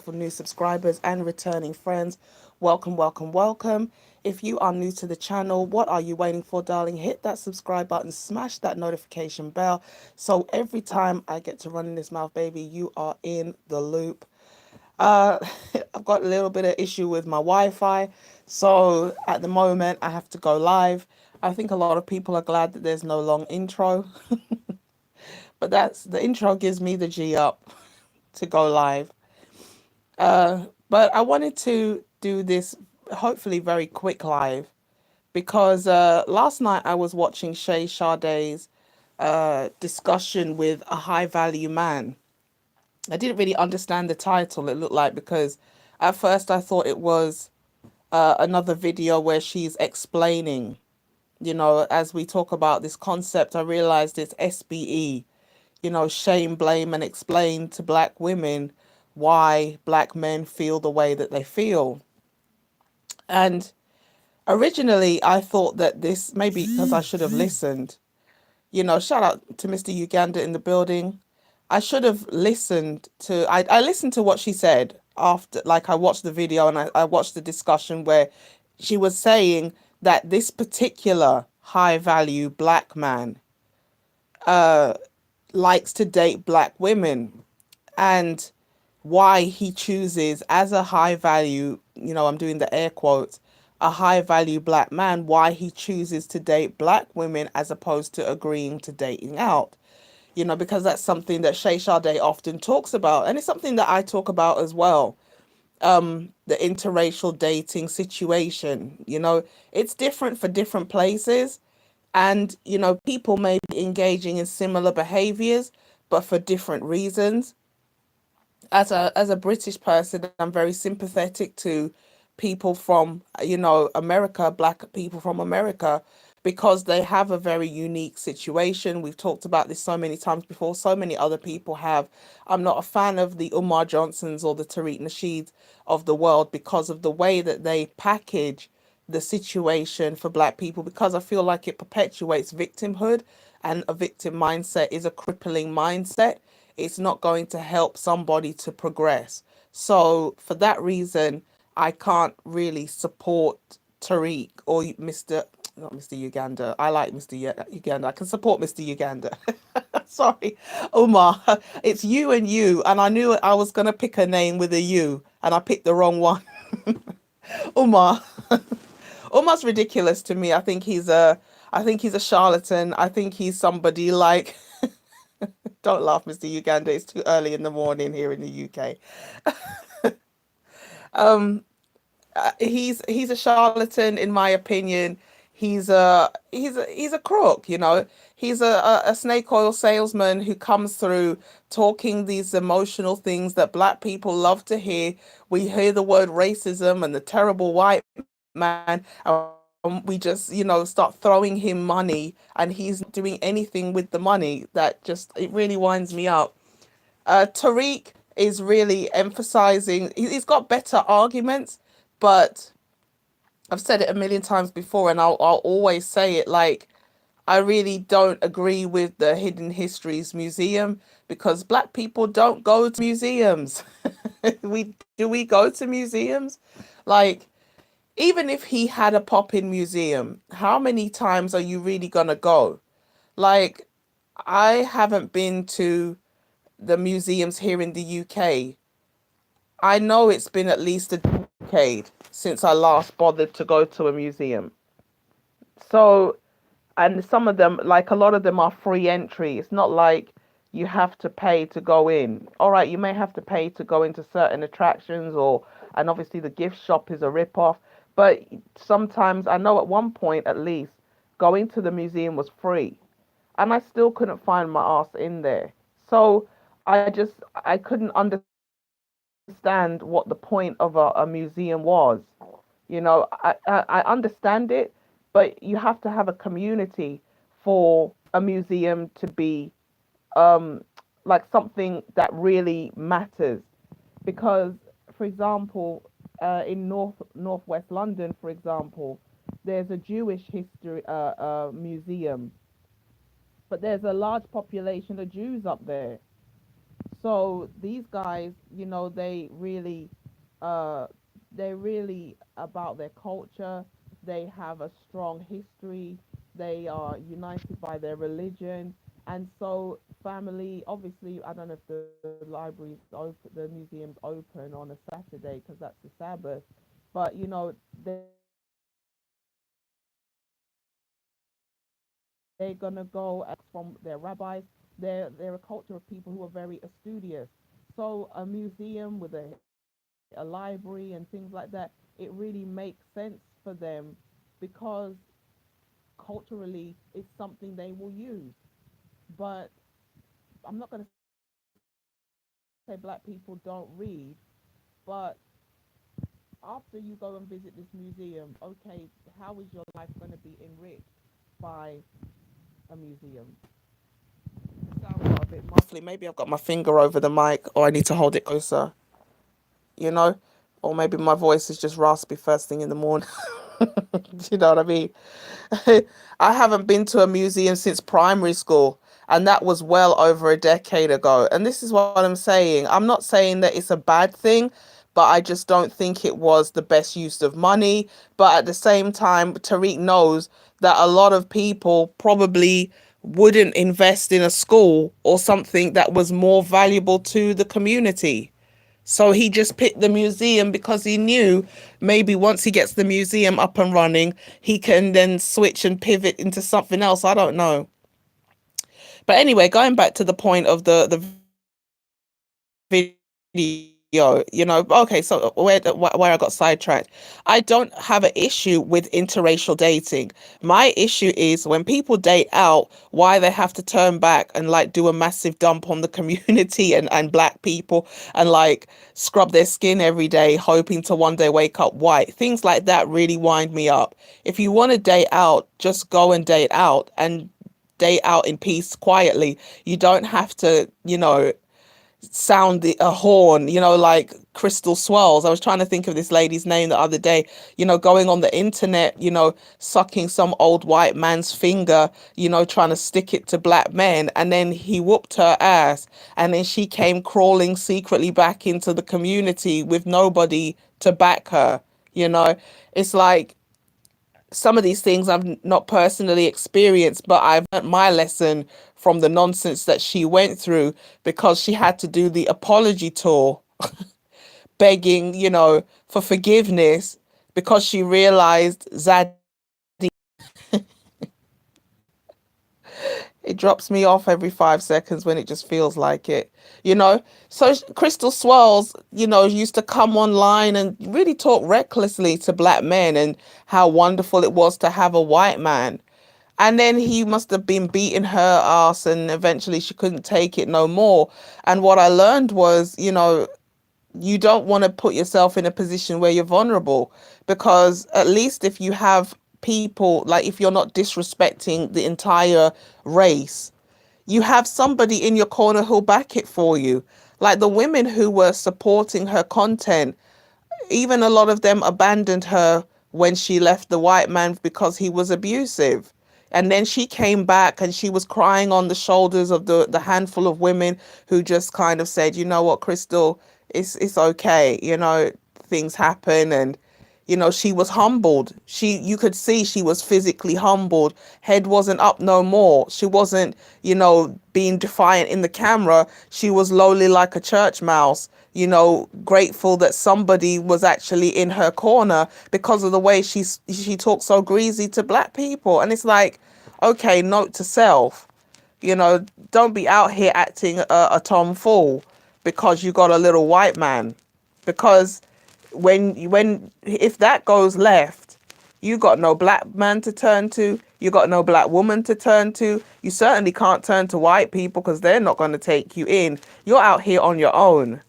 wonderful new subscribers and returning friends. Welcome, welcome, welcome. If you are new to the channel, what are you waiting for, darling? Hit that subscribe button, smash that notification bell. So every time I get to run in this mouth, baby, you are in the loop. Uh, I've got a little bit of issue with my Wi-Fi. So at the moment, I have to go live. I think a lot of people are glad that there's no long intro, but that's the intro gives me the G up to go live. But I wanted to do this hopefully very quick live because last night I was watching Shay Sade's discussion with a high value man. I didn't really understand the title, it looked like, because at first I thought it was another video where she's explaining, as we talk about this concept, I realized it's SBE, shame, blame, and explain to black women why black men feel the way that they feel. And originally, I thought that this, maybe because I should have listened, shout out to Mr. Uganda in the building. I should have listened to, I listened to what she said after, like, I watched the video and I watched the discussion where she was saying that this particular high value black man likes to date black women, and why he chooses as a high value, I'm doing the air quotes, a high value black man, why he chooses to date black women as opposed to agreeing to dating out. Because that's something that Shay Sade often talks about. And it's something that I talk about as well. The interracial dating situation, it's different for different places. And, people may be engaging in similar behaviors, but for different reasons. As a British person, I'm very sympathetic to people from, America, black people from America, because they have a very unique situation. We've talked about this so many times before. So many other people have. I'm not a fan of the Umar Johnsons or the Tariq Nasheeds of the world because of the way that they package the situation for black people, because I feel like it perpetuates victimhood, and a victim mindset is a crippling mindset. It's not going to help somebody to progress. So for that reason, I can't really support Tariq or Mr. Not Mr. Uganda. I like Mr. Uganda. I can support Mr. Uganda. Sorry, Umar. It's you and you, and I knew I was gonna pick a name with a U, and I picked the wrong one. Umar. Umar's ridiculous to me. I think he's a charlatan. I think he's somebody like. Don't laugh, Mr. Uganda. It's too early in the morning here in the UK. He's a charlatan, in my opinion. He's a crook. He's a snake oil salesman who comes through talking these emotional things that black people love to hear. We hear the word racism and the terrible white man, and we just, start throwing him money, and he's not doing anything with the money. That just, it really winds me up. Tariq is really emphasizing, he's got better arguments, but I've said it a million times before, and I'll always say it, like, I really don't agree with the Hidden Histories Museum, because black people don't go to museums. We go to museums? Like, even if he had a pop-in museum, how many times are you really gonna go? Like, I haven't been to the museums here in the UK. I know it's been at least a decade since I last bothered to go to a museum. So, and some of them, like a lot of them, are free entry. It's not like you have to pay to go in. All right, you may have to pay to go into certain attractions, and obviously the gift shop is a rip-off. But sometimes, I know at one point at least, going to the museum was free, and I still couldn't find my ass in there. So I couldn't understand what the point of a museum was. I understand it, but you have to have a community for a museum to be um, like something that really matters. Because, for example, in northwest London, for example, there's a Jewish history museum, but there's a large population of Jews up there. So these guys, uh, they're really about their culture. They have a strong history. They are united by their religion, and so family. Obviously, I don't know if the library's open, the museum's open on a Saturday because that's the Sabbath. But they're gonna go and from their rabbis. They're a culture of people who are very studious. So a museum with a library and things like that, it really makes sense for them because culturally it's something they will use. But I'm not going to say black people don't read, but after you go and visit this museum, okay, how is your life going to be enriched by a museum? It sounds a bit muffly. Maybe I've got my finger over the mic or I need to hold it closer, you know? Or maybe my voice is just raspy first thing in the morning. Do you know what I mean? I haven't been to a museum since primary school, and that was well over a decade ago. And this is what I'm saying. I'm not saying that it's a bad thing, but I just don't think it was the best use of money. But at the same time, Tariq knows that a lot of people probably wouldn't invest in a school or something that was more valuable to the community. So he just picked the museum because he knew maybe once he gets the museum up and running, he can then switch and pivot into something else. I don't know. But anyway, going back to the point of the video, okay, so where I got sidetracked. I don't have an issue with interracial dating. My issue is when people date out, why they have to turn back and like do a massive dump on the community and black people and like scrub their skin every day, hoping to one day wake up white. Things like that really wind me up. If you want to date out, just go and date out and date out in peace quietly. You don't have to, sound a horn, like Crystal Swirls. I was trying to think of this lady's name the other day, going on the internet, sucking some old white man's finger, trying to stick it to black men. And then he whooped her ass. And then she came crawling secretly back into the community with nobody to back her. You know, it's like some of these things I've not personally experienced, but I've learnt my lesson from the nonsense that she went through because she had to do the apology tour, begging, for forgiveness because she realized Zaddy. It drops me off every 5 seconds when it just feels like it, you know. So Crystal Swirls, used to come online and really talk recklessly to black men and how wonderful it was to have a white man. And then he must have been beating her ass, and eventually she couldn't take it no more. And what I learned was, you don't want to put yourself in a position where you're vulnerable, because at least if you have people, like if you're not disrespecting the entire race, you have somebody in your corner who'll back it for you. Like the women who were supporting her content, even a lot of them abandoned her when she left the white man because he was abusive. And then she came back and she was crying on the shoulders of the handful of women who just kind of said, you know what, Crystal, it's okay, things happen. And she was humbled. You could see she was physically humbled. Head wasn't up no more. She wasn't, being defiant in the camera. She was lowly like a church mouse, grateful that somebody was actually in her corner because of the way she talks so greasy to black people. And it's like, okay, note to self, you know, don't be out here acting a tomfool because you got a little white man. Because when if that goes left, you got no black man to turn to, you got no black woman to turn to. You certainly can't turn to white people because they're not going to take you in. You're out here on your own.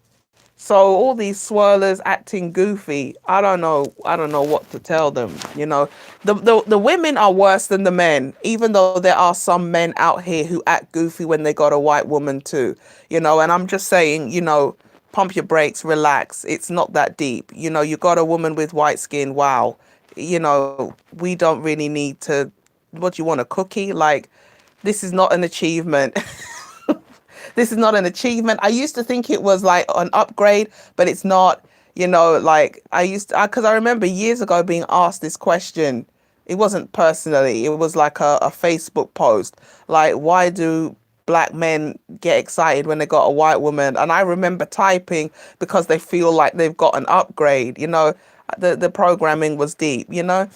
So all these swirlers acting goofy, I don't know what to tell them. The women are worse than the men, even though there are some men out here who act goofy when they got a white woman too. And I'm just saying, pump your brakes, relax. It's not that deep. You got a woman with white skin, wow. We don't really need to, what do you want, a cookie? Like, this is not an achievement. This is not an achievement. I used to think it was like an upgrade, but it's not. You know, like I used to, because I remember years ago being asked this question. It wasn't personally, it was like a Facebook post. Like, why do black men get excited when they got a white woman? And I remember typing because they feel like they've got an upgrade, you know, the programming was deep, you know?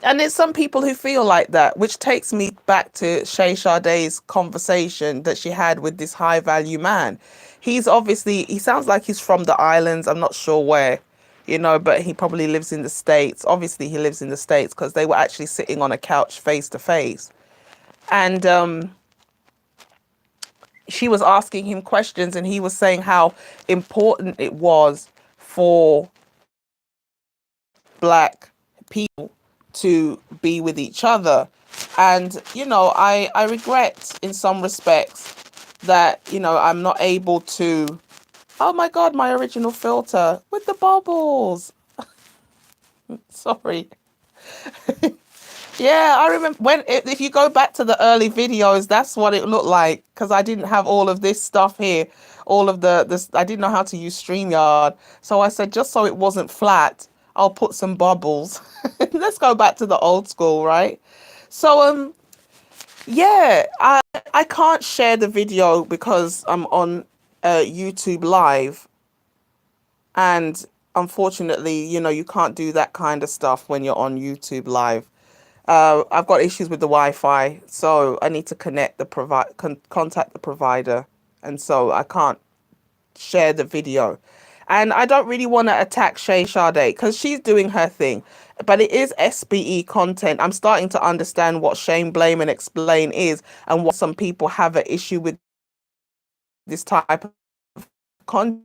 And there's some people who feel like that, which takes me back to Shay Sade's conversation that she had with this high value man. He's obviously, he sounds like he's from the islands. I'm not sure where, you know, but he probably lives in the States. Obviously, he lives in the States because they were actually sitting on a couch face to face. And she was asking him questions, and he was saying how important it was for black people to be with each other. And, you know, I regret in some respects that, you know, I'm not able to. Oh my God, my original filter with the bubbles. Sorry. Yeah, I remember when, if you go back to the early videos, that's what it looked like because I didn't have all of this stuff here, all of this. I didn't know how to use StreamYard, so I said just so it wasn't flat, I'll put some bubbles. Let's go back to the old school, right? So yeah, I can't share the video because I'm on YouTube Live, and unfortunately, you know, you can't do that kind of stuff when you're on YouTube Live. I've got issues with the Wi-Fi, so I need to connect the contact the provider, and so I can't share the video. And I don't really want to attack Shay Sade because she's doing her thing, but it is SBE content. I'm starting to understand what shame, blame, and explain is, and what some people have an issue with this type of content.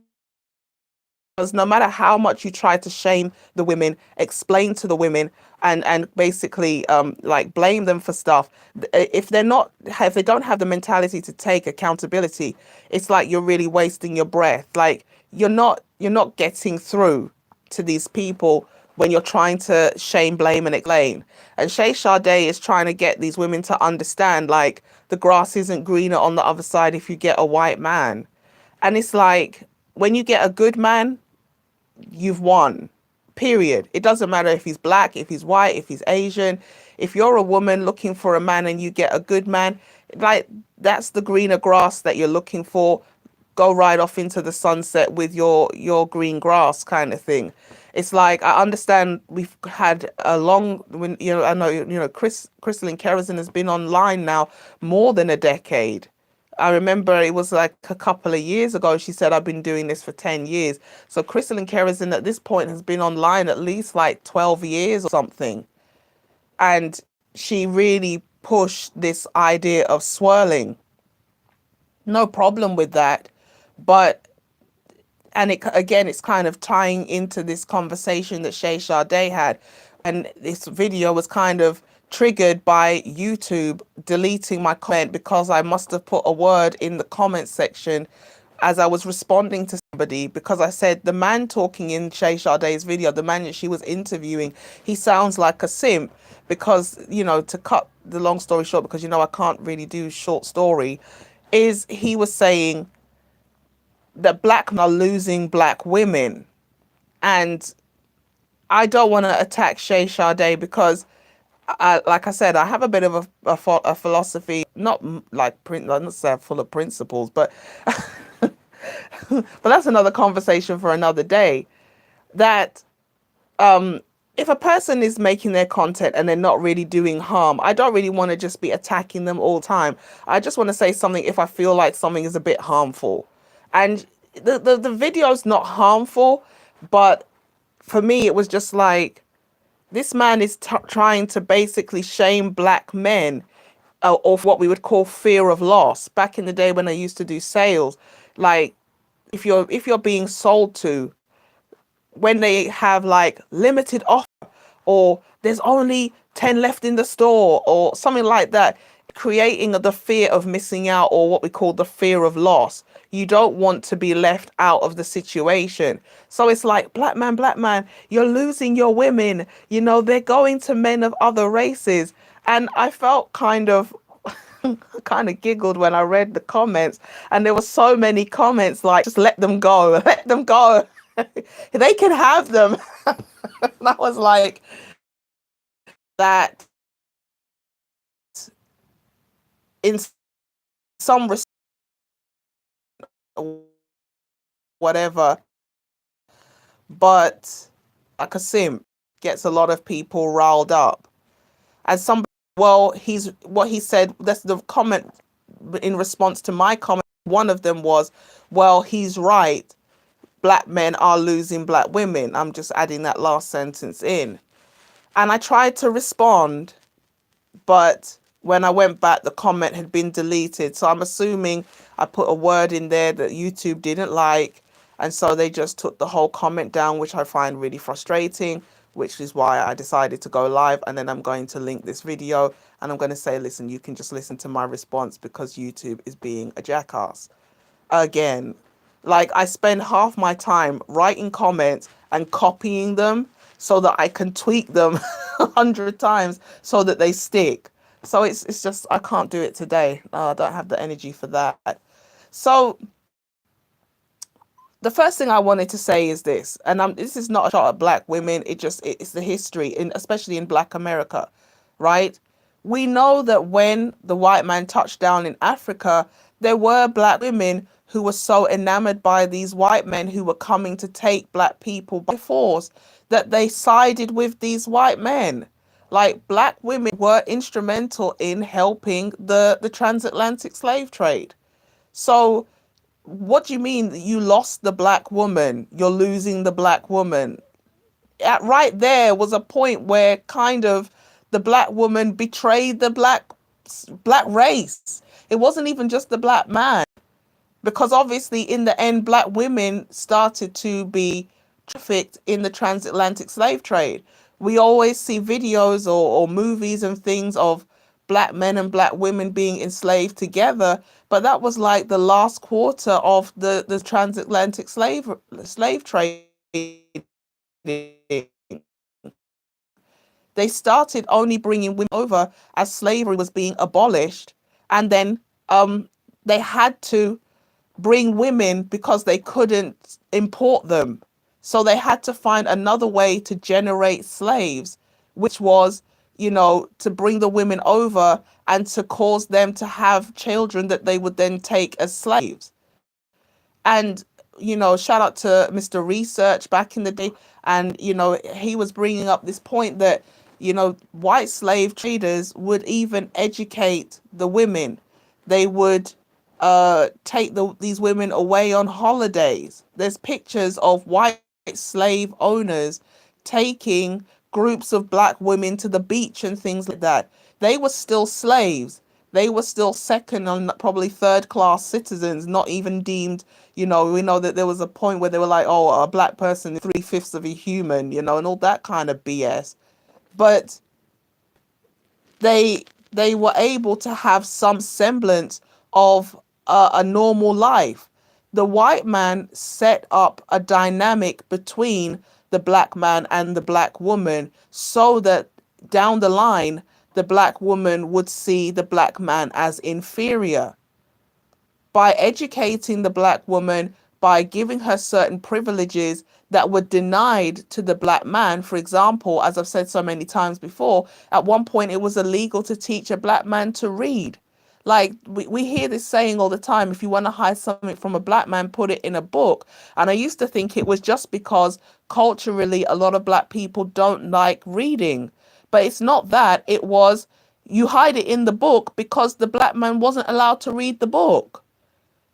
Because no matter how much you try to shame the women, explain to the women, and basically like blame them for stuff, if they don't have the mentality to take accountability, it's like you're really wasting your breath. Like you're not getting through to these people when you're trying to shame, blame, and explain. And Shay Sade is trying to get these women to understand, like, the grass isn't greener on the other side if you get a white man. And it's like, when you get a good man, you've won. Period. It doesn't matter if he's black, if he's white, if he's Asian. If you're a woman looking for a man and you get a good man, like, that's the greener grass that you're looking for. Go right off into the sunset with your green grass kind of thing. It's like, I understand we've had a long, when, you know, I know, you know, Crystalline Kerosene has been online now more than a decade. I remember it was like a couple of years ago. She said, I've been doing this for 10 years. So Crystalline Kerosene at this point has been online at least like 12 years or something. And she really pushed this idea of swirling. No problem with that. But, and it again, it's kind of tying into this conversation that Shay Sade had. And this video was kind of triggered by YouTube deleting my comment because I must have put a word in the comment section as I was responding to somebody, because I said the man talking in Shay Sade's video, the man that she was interviewing, he sounds like a simp. Because, you know, to cut the long story short, because, you know, I can't really do short story, is he was saying that black men are losing black women. And I don't want to attack Shay Sade because, like I said, I have a bit of a philosophy, not like, I'm not saying full of principles, but but that's another conversation for another day. That if a person is making their content and they're not really doing harm, I don't really want to just be attacking them all the time. I just want to say something if I feel like something is a bit harmful. And the video's not harmful, but for me, it was just like, this man is trying to basically shame black men of what we would call fear of loss. Back in the day when I used to do sales, like, if you're being sold to, when they have like limited offer, or there's only 10 left in the store or something like that, creating the fear of missing out, or what we call the fear of loss. You don't want to be left out of the situation. So it's like, black man, you're losing your women. You know, they're going to men of other races. And I felt kind of I kind of giggled when I read the comments, and there were so many comments like, just let them go, let them go. They can have them. And I was like, that in some whatever, but like a simp gets a lot of people riled up. And some, well, he's what he said, that's the comment in response to my comment. One of them was, well, he's right. Black men are losing black women. I'm just adding that last sentence in. And I tried to respond, but when I went back, the comment had been deleted. So I'm assuming I put a word in there that YouTube didn't like. And so they just took the whole comment down, which I find really frustrating, which is why I decided to go live. And then I'm going to link this video and I'm going to say, listen, you can just listen to my response because YouTube is being a jackass. Again, like I spend half my time writing comments and copying them so that I can tweak them 100 times so that they stick. So it's just I can't do it today. I don't have the energy for that. So the first thing I wanted to say is this, and this is not a shot at black women. It's the history, especially in Black America, right? We know that when the white man touched down in Africa, there were black women who were so enamored by these white men who were coming to take black people by force that they sided with these white men. Like black women were instrumental in helping the transatlantic slave trade. So what do you mean you lost the black woman? You're losing the black woman. Right there was a point where kind of the black woman betrayed the black race. It wasn't even just the black man, because obviously in the end black women started to be trafficked in the transatlantic slave trade. We always see videos or movies and things of black men and black women being enslaved together, but that was like the last quarter of the transatlantic slave trade. They started only bringing women over as slavery was being abolished, and then they had to bring women because they couldn't import them. So they had to find another way to generate slaves, which was, to bring the women over and to cause them to have children that they would then take as slaves. And, shout out to Mr. Research back in the day. And, he was bringing up this point that, white slave traders would even educate the women. They would take these women away on holidays. There's pictures of white slave owners taking groups of black women to the beach and things like that. They were still slaves. They were still second and probably third class citizens, not even deemed, we know that there was a point where they were like, oh, a black person is 3/5 of a human, and all that kind of BS. But they were able to have some semblance of a normal life. The white man set up a dynamic between the black man and the black woman so that down the line, the black woman would see the black man as inferior. By educating the black woman, by giving her certain privileges that were denied to the black man. For example, as I've said so many times before, at one point it was illegal to teach a black man to read. Like we hear this saying all the time, if you want to hide something from a black man, put it in a book. And I used to think it was just because culturally a lot of black people don't like reading. But it's not that. It was you hide it in the book because the black man wasn't allowed to read the book.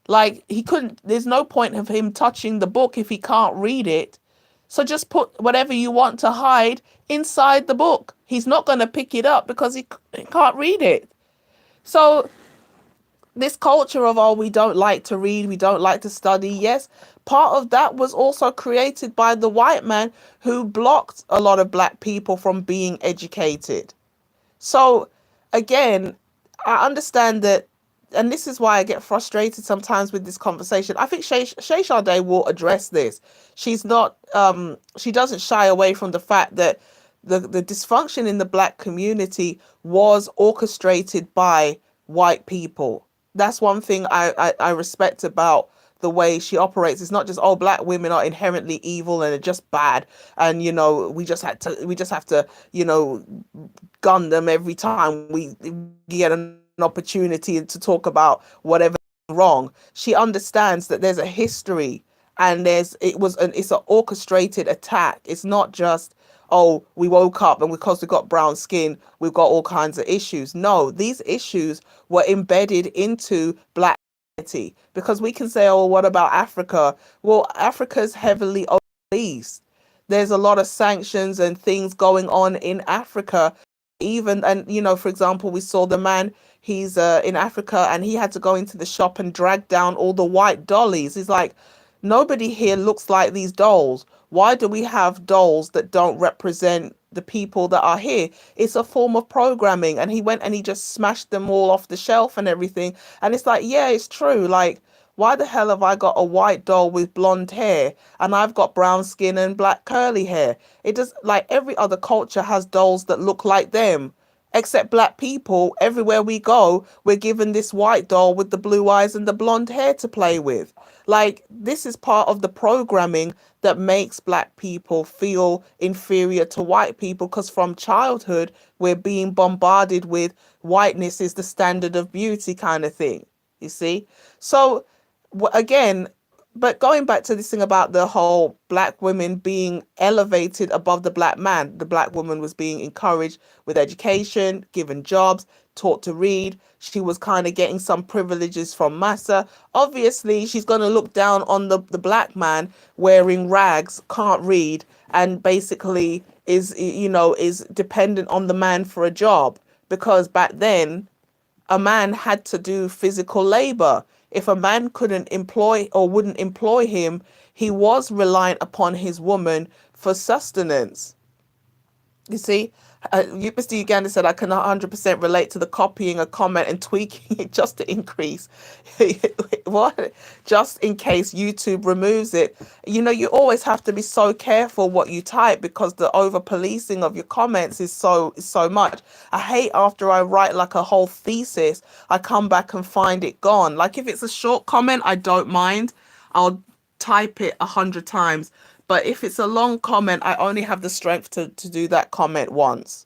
Like he couldn't, there's no point of him touching the book if he can't read it. So just put whatever you want to hide inside the book. He's not going to pick it up because he can't read it. So this culture of, oh, we don't like to read, we don't like to study. Yes, part of that was also created by the white man who blocked a lot of black people from being educated. So again, I understand that, and this is why I get frustrated sometimes with this conversation. I think Shay Sade will address this. She's not, she doesn't shy away from the fact that the dysfunction in the black community was orchestrated by white people. That's one thing I respect about the way she operates. It's not just, oh, black women are inherently evil and are just bad, and we just have to, gun them every time we get an opportunity to talk about whatever wrong. She understands that there's a history, and it's an orchestrated attack. It's not just, oh, we woke up and because we got brown skin we've got all kinds of issues. No, these issues were embedded into black society. Because we can say, oh, what about Africa? Well, Africa's heavily obese. There's a lot of sanctions and things going on in Africa. Even, and for example, we saw the man, he's in Africa, and he had to go into the shop and drag down all the white dollies. He's like, nobody here looks like these dolls. Why do we have dolls that don't represent the people that are here? It's a form of programming. And he went and he just smashed them all off the shelf and everything. And it's like, yeah, it's true. Like, why the hell have I got a white doll with blonde hair and I've got brown skin and black curly hair? It does, like every other culture has dolls that look like them. Except black people, everywhere we go, we're given this white doll with the blue eyes and the blonde hair to play with. Like, this is part of the programming that makes black people feel inferior to white people, because from childhood, we're being bombarded with whiteness is the standard of beauty kind of thing, you see? So, again, but going back to this thing about the whole black women being elevated above the black man, the black woman was being encouraged with education, given jobs, taught to read. She was kind of getting some privileges from Massa. Obviously, she's going to look down on the black man wearing rags, can't read, and basically is dependent on the man for a job. Because back then, a man had to do physical labor. If a man couldn't employ or wouldn't employ him, he was reliant upon his woman for sustenance. You see, Mr. Uganda said, I can 100% relate to the copying a comment and tweaking it just to increase. What? Just in case YouTube removes it. You always have to be so careful what you type, because the over policing of your comments is so much. I hate after I write like a whole thesis, I come back and find it gone. Like if it's a short comment, I don't mind. I'll type it 100 times. But if it's a long comment, I only have the strength to do that comment once.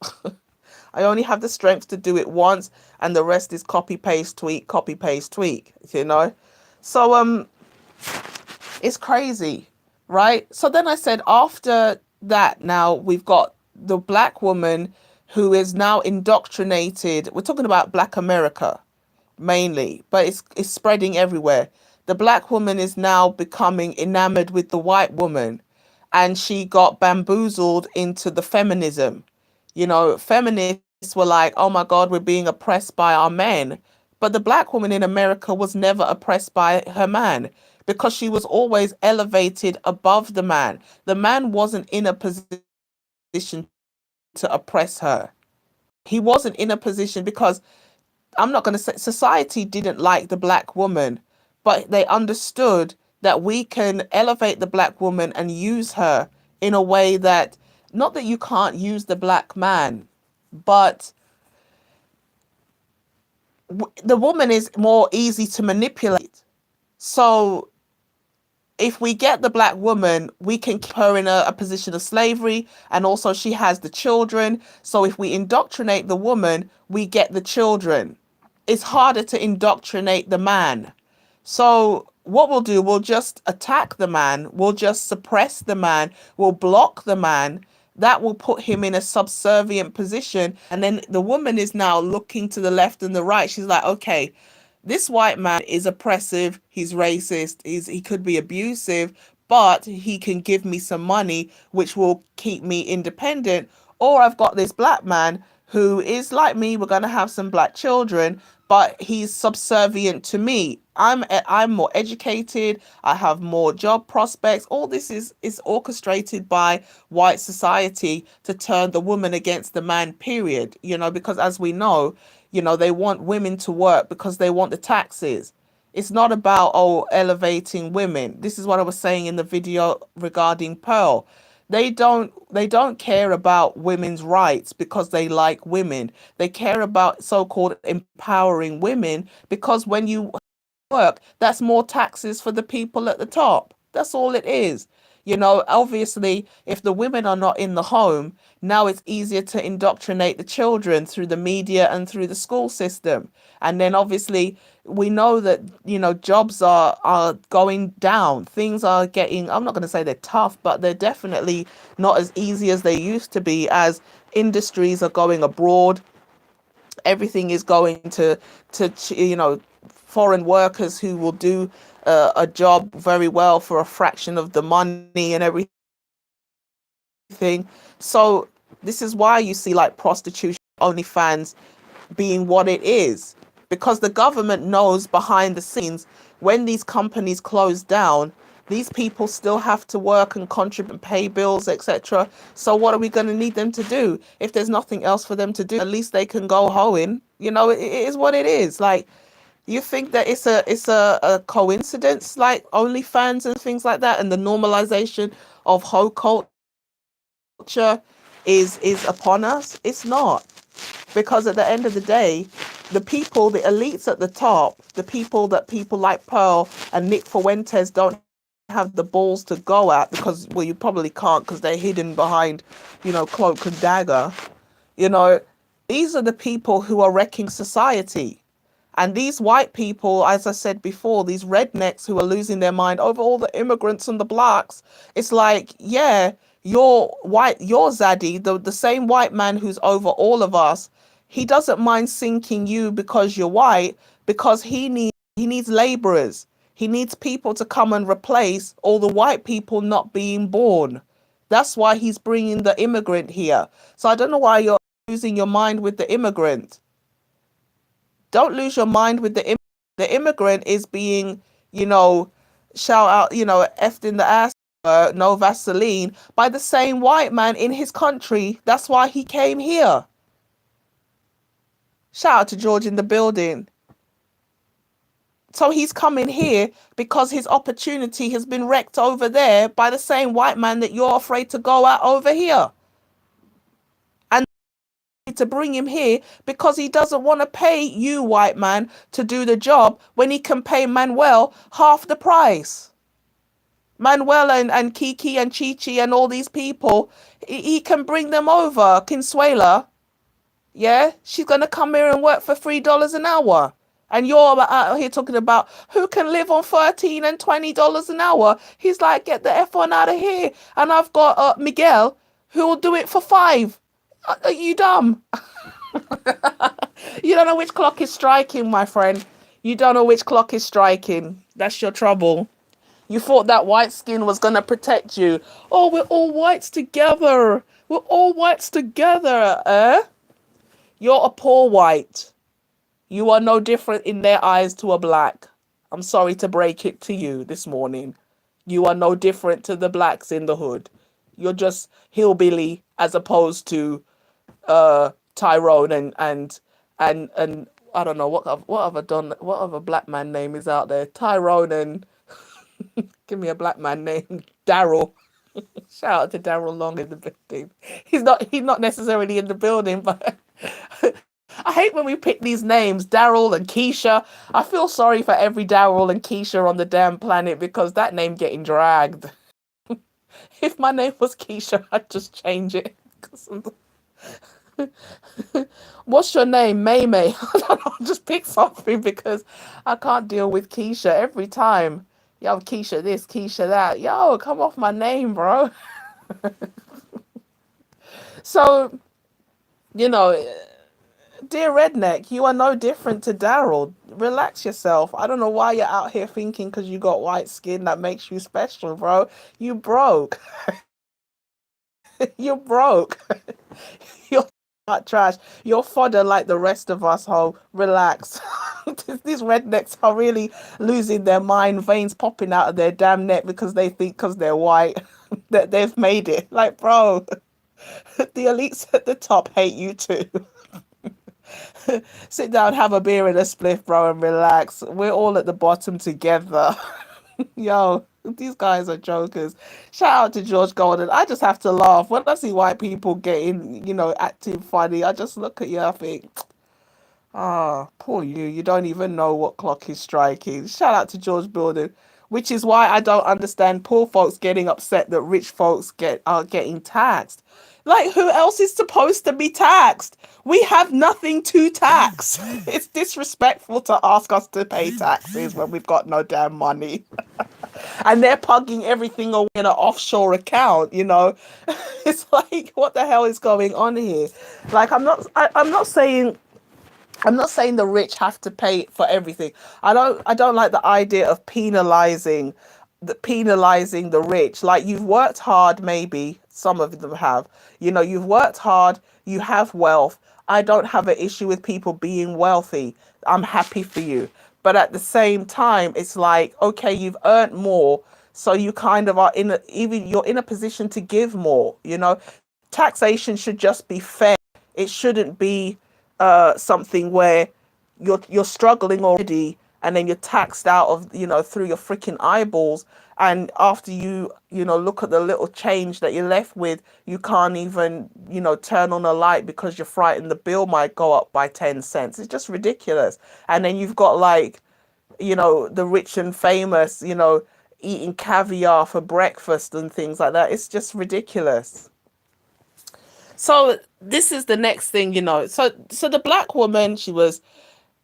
I only have the strength to do it once, and the rest is copy, paste, tweak, copy, paste, tweak, So it's crazy, right? So then I said, after that, now we've got the black woman who is now indoctrinated. We're talking about Black America mainly, but it's spreading everywhere. The black woman is now becoming enamored with the white woman, and she got bamboozled into the feminism. Feminists were like, oh my God, we're being oppressed by our men. But the black woman in America was never oppressed by her man, because she was always elevated above the man. The man wasn't in a position to oppress her. He wasn't in a position, because I'm not going to say society didn't like the black woman, but they understood that we can elevate the black woman and use her in a way that, not that you can't use the black man, but the woman is more easy to manipulate. So if we get the black woman, we can keep her in a position of slavery, and also she has the children. So if we indoctrinate the woman, we get the children. It's harder to indoctrinate the man. So what we'll do, we'll just attack the man, we'll just suppress the man, we'll block the man. That will put him in a subservient position. And then the woman is now looking to the left and the right. She's like, okay, this white man is oppressive, he's racist, he could be abusive, but he can give me some money, which will keep me independent. Or I've got this black man who is like me, we're going to have some black children, but he's subservient to me. I'm more educated, I have more job prospects. All this is orchestrated by white society to turn the woman against the man, period. Because as we know, they want women to work because they want the taxes. It's not about, elevating women. This is what I was saying in the video regarding Pearl. They don't care about women's rights because they like women. They care about so-called empowering women because when you work, that's more taxes for the people at the top. That's all it is. Obviously, if the women are not in the home, now it's easier to indoctrinate the children through the media and through the school system. And then obviously we know that, jobs are going down. Things are getting, I'm not going to say they're tough, but they're definitely not as easy as they used to be as industries are going abroad. Everything is going to foreign workers who will do a job very well for a fraction of the money and everything. So this is why you see like prostitution, OnlyFans being what it is, because the government knows behind the scenes when these companies close down, these people still have to work and contribute and pay bills, etc. So what are we going to need them to do if there's nothing else for them to do? At least they can go hoeing. It is what it is. Like, you think that it's a coincidence, like OnlyFans and things like that, and the normalization of hoe culture is upon us? It's not, because at the end of the day, the elites at the top, the people like Pearl and Nick Fuentes don't have the balls to go at, because, well, you probably can't because they're hidden behind, cloak and dagger. You know, these are the people who are wrecking society. And these white people, as I said before, these rednecks who are losing their mind over all the immigrants and the blacks, it's like, yeah, you're Zaddy, the same white man who's over all of us. He doesn't mind sinking you because you're white, because he needs laborers. He needs people to come and replace all the white people not being born. That's why he's bringing the immigrant here. So I don't know why you're losing your mind with the immigrant. Don't lose your mind with the immigrant is being, you know, shout out, effed in the ass, no Vaseline, by the same white man in his country. That's why he came here. Shout out to George in the building. So he's coming here because his opportunity has been wrecked over there by the same white man that you're afraid to go at over here. And to bring him here because he doesn't want to pay you, white man, to do the job when he can pay Manuel half the price. Manuel and Kiki and Chichi and all these people, he can bring them over. Consuela, yeah, she's going to come here and work for $3 an hour. And you're out here talking about who can live on $13 and $20 an hour. He's like, get the F one out of here. And I've got Miguel who will do it for $5. Are you dumb? You don't know which clock is striking, my friend. You don't know which clock is striking. That's your trouble. You thought that white skin was going to protect you. Oh, we're all whites together. We're all whites together, eh? You're a poor white. You are no different in their eyes to a black. I'm sorry to break it to you this morning. You are no different to the blacks in the hood. You're just hillbilly as opposed to Tyrone and I don't know what other black man name is out there. Tyrone and give me a black man name. Daryl. Shout out to Daryl Long in the building. He's not necessarily in the building, but I hate when we pick these names, Daryl and Keisha. I feel sorry for every Daryl and Keisha on the damn planet because that name getting dragged. If my name was Keisha, I'd just change it. What's your name? May May. I don't know, just pick something because I can't deal with Keisha every time. Yo, Keisha this, Keisha that. Yo, come off my name, bro. So, you know, dear Redneck, you are no different to Daryl. Relax yourself. I don't know why you're out here thinking because you got white skin that makes you special, bro. You broke. You're broke. You're not trash. You're fodder like the rest of us, ho. Relax. These rednecks are really losing their mind, veins popping out of their damn neck because they think because they're white that they've made it. Like, bro, the elites at the top hate you too. Sit down, have a beer and a spliff, bro, and relax. We're all at the bottom together. Yo. These guys are jokers. Shout out to George Golden. I just have to laugh when I see white people getting, acting funny. I just look at you. I think, ah, poor you. You don't even know what clock is striking. Shout out to George Golden, which is why I don't understand poor folks getting upset that rich folks are getting taxed. Like, who else is supposed to be taxed? We have nothing to tax. It's disrespectful to ask us to pay taxes when we've got no damn money. And they're plugging everything away in an offshore account. It's like, what the hell is going on here? Like, I'm not saying the rich have to pay for everything. I don't like the idea of penalizing the rich. Like, you've worked hard, maybe some of them have. You've worked hard, you have wealth. I don't have an issue with people being wealthy. I'm happy for you. But at the same time, it's like, okay, you've earned more, so you kind of are even you're in a position to give more. Taxation should just be fair. It shouldn't be something where you're struggling already, and then you're taxed out of through your freaking eyeballs, and after you look at the little change that you're left with, you can't even turn on a light because you're frightened the bill might go up by 10 cents. It's just ridiculous. And then you've got, like, the rich and famous eating caviar for breakfast and things like that. It's just ridiculous. So this is the next thing. So the black woman, she was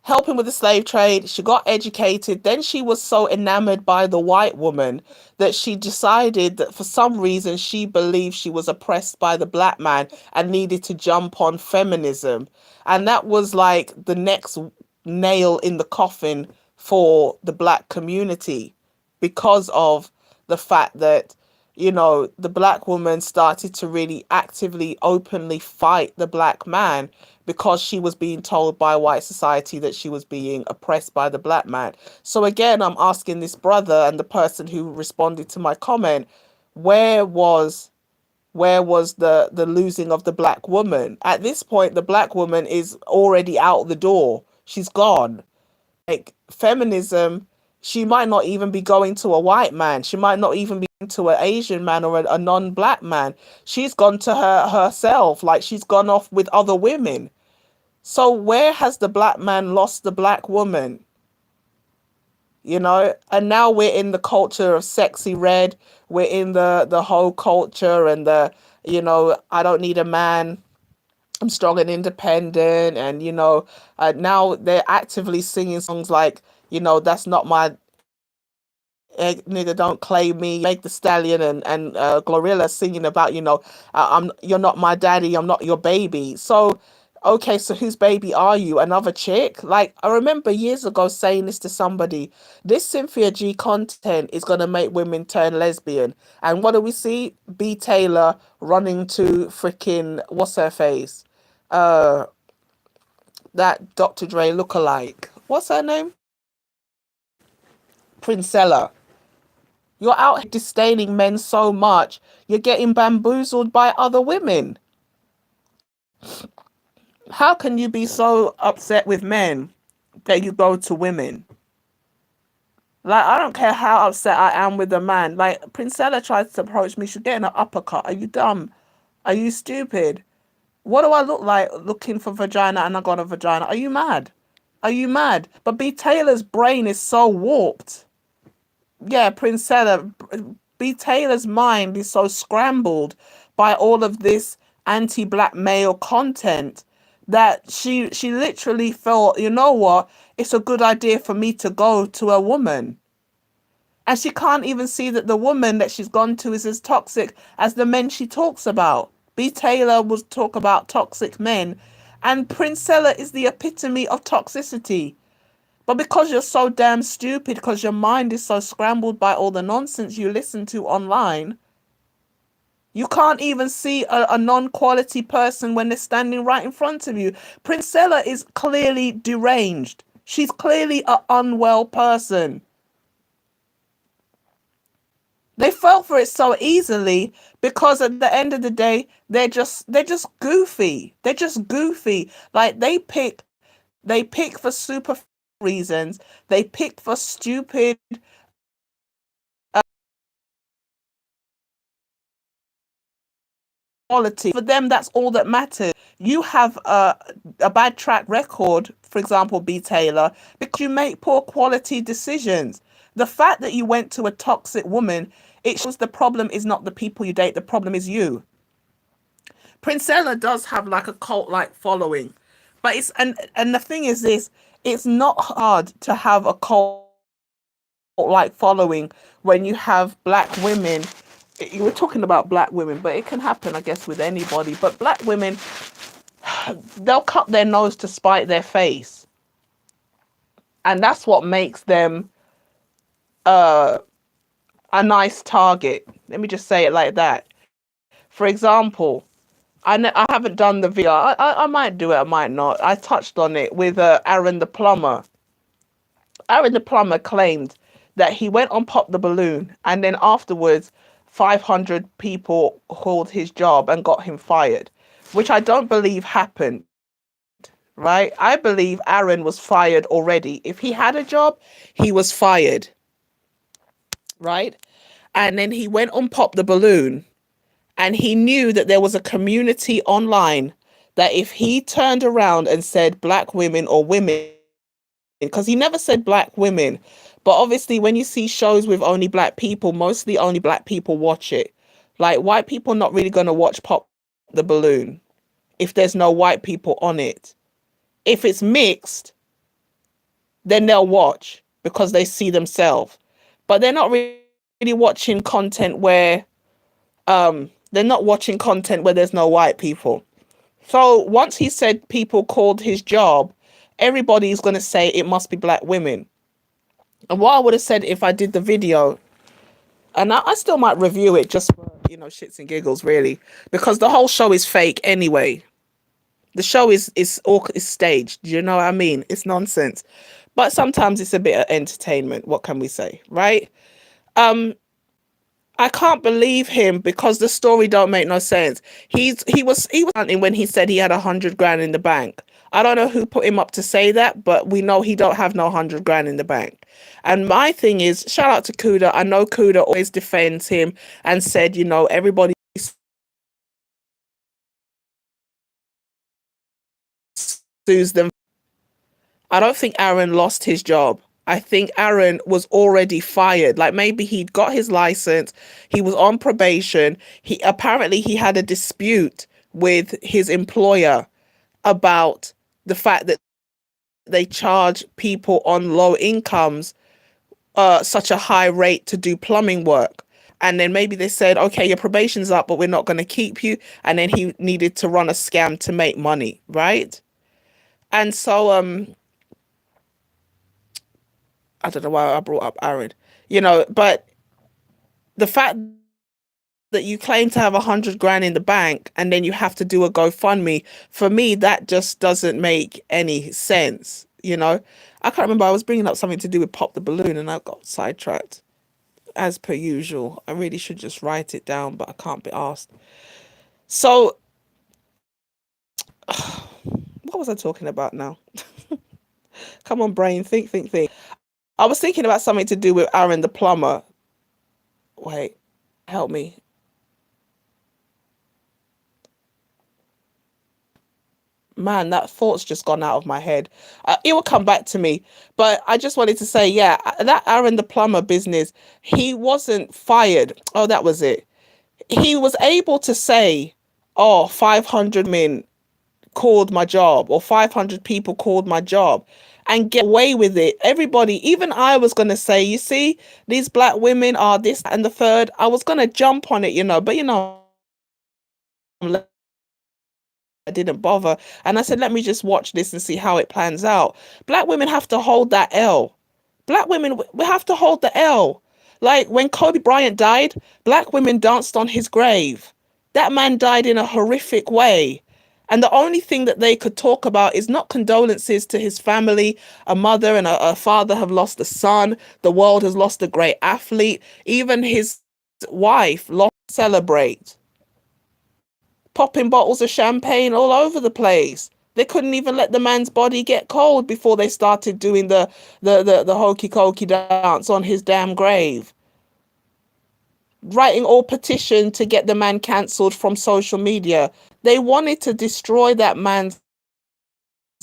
helping with the slave trade. She got educated. Then she was so enamored by the white woman that she decided that for some reason she believed she was oppressed by the black man and needed to jump on feminism. And that was like the next nail in the coffin for the black community, because of the fact that the black woman started to really actively, openly fight the black man, because she was being told by white society that she was being oppressed by the black man. So again, I'm asking this brother and the person who responded to my comment, where was the losing of the black woman? At this point, the black woman is already out the door. She's gone. Like, feminism, she might not even be going to a white man. She might not even be going to an Asian man or a non-black man. She's gone to herself. Like, she's gone off with other women. So where has the black man lost the black woman? And now we're in the culture of sexy red. We're in the whole culture, and I don't need a man, I'm strong and independent. And now they're actively singing songs like, that's not my nigga, don't claim me. Meg the Stallion and Glorilla singing about, you're not my daddy, I'm not your baby. So okay, so whose baby are you? Another chick? Like, I remember years ago saying this to somebody. This Cynthia G content is gonna make women turn lesbian. And what do we see? B Taylor running to freaking, what's her face? Uh that Dr. Dre lookalike. What's her name? Princella. You're out here disdaining men so much, you're getting bamboozled by other women. How can you be so upset with men that you go to women? Like, I don't care how upset I am with a man. Like, Princella tries to approach me, she's getting an uppercut. Are you dumb? Are you stupid? What do I look like looking for vagina and I got a vagina? Are you mad? Are you mad? But B. Taylor's brain is so warped. Yeah, Princella. B. Taylor's mind is so scrambled by all of this anti-black male content that she literally felt, you know what, it's a good idea for me to go to a woman. And she can't even see that the woman that she's gone to is as toxic as the men she talks about. B. Taylor would talk about toxic men, and Princella is the epitome of toxicity. But because you're so damn stupid, because your mind is so scrambled by all the nonsense you listen to online, you can't even see a non-quality person when they're standing right in front of you. Princella is clearly deranged. She's clearly an unwell person. They fell for it so easily because at the end of the day, they're just goofy. They're just goofy. Like, they pick for super reasons. They pick for stupid quality. For them, that's all that matters. You have a bad track record, for example, B. Taylor, because you make poor quality decisions. The fact that you went to a toxic woman, it shows the problem is not the people you date, the problem is you. Princella does have like a cult like following, but it's and the thing is this, it's not hard to have a cult like following when you have black women. You were talking about black women, but it can happen, I guess, with anybody. But black women, they'll cut their nose to spite their face, and that's what makes them a nice target. Let me just say it like that. For example, I haven't done the video. I might do it, I might not. I touched on it with Aaron the plumber. Aaron the plumber claimed that he went on Pop the Balloon, and then afterwards 500 people called his job and got him fired, which I don't believe happened, right? I believe Aaron was fired already. If he had a job, he was fired, right? And then he went on Pop the Balloon, and he knew that there was a community online that if he turned around and said black women or women, because he never said black women, but obviously when you see shows with only black people, mostly only black people watch it. Like white people not really going to watch Pop the Balloon if there's no white people on it. If it's mixed, then they'll watch because they see themselves. But they're not really watching content where they're not watching content where there's no white people. So once he said people called his job, everybody's going to say it must be black women. And what I would have said if I did the video, and I still might review it just for, shits and giggles, really, because the whole show is fake anyway. The show is staged. Do you know what I mean? It's nonsense. But sometimes it's a bit of entertainment. What can we say, right? I can't believe him because the story don't make no sense. He was hunting when he said he had 100 grand in the bank. I don't know who put him up to say that, but we know he don't have no 100 grand in the bank. And my thing is, shout out to Kuda. I know Kuda always defends him and said, everybody sues them. I don't think Aaron lost his job. I think Aaron was already fired. Like maybe he'd got his license, he was on probation. He had a dispute with his employer about the fact that they charge people on low incomes such a high rate to do plumbing work. And then maybe they said, okay, your probation's up, but we're not going to keep you. And then he needed to run a scam to make money, right? And so I don't know why I brought up Aaron, but the fact that you claim to have 100 grand in the bank and then you have to do a GoFundMe, for me, that just doesn't make any sense. I can't remember. I was bringing up something to do with Pop the Balloon and I got sidetracked as per usual. I really should just write it down, but I can't be asked. So what was I talking about now? Come on, brain, think. I was thinking about something to do with Aaron the plumber. Wait, help me. Man, that thought's just gone out of my head. It will come back to me. But I just wanted to say, yeah, that Aaron the plumber business, he wasn't fired. Oh, that was it. He was able to say, oh, 500 men called my job or 500 people called my job and get away with it. Everybody, even I was going to say, you see, these black women are this and the third. I was going to jump on it, but I didn't bother. And I said, let me just watch this and see how it plans out. Black women have to hold that L. Black women, we have to hold the L. Like when Kobe Bryant died, black women danced on his grave. That man died in a horrific way. And the only thing that they could talk about is not condolences to his family. A mother and a father have lost a son. The world has lost a great athlete. Even his wife lost. Celebrate. Popping bottles of champagne all over the place. They couldn't even let the man's body get cold before they started doing the hokey cokey dance on his damn grave. writing all petition to get the man cancelled from social media. They wanted to destroy that man's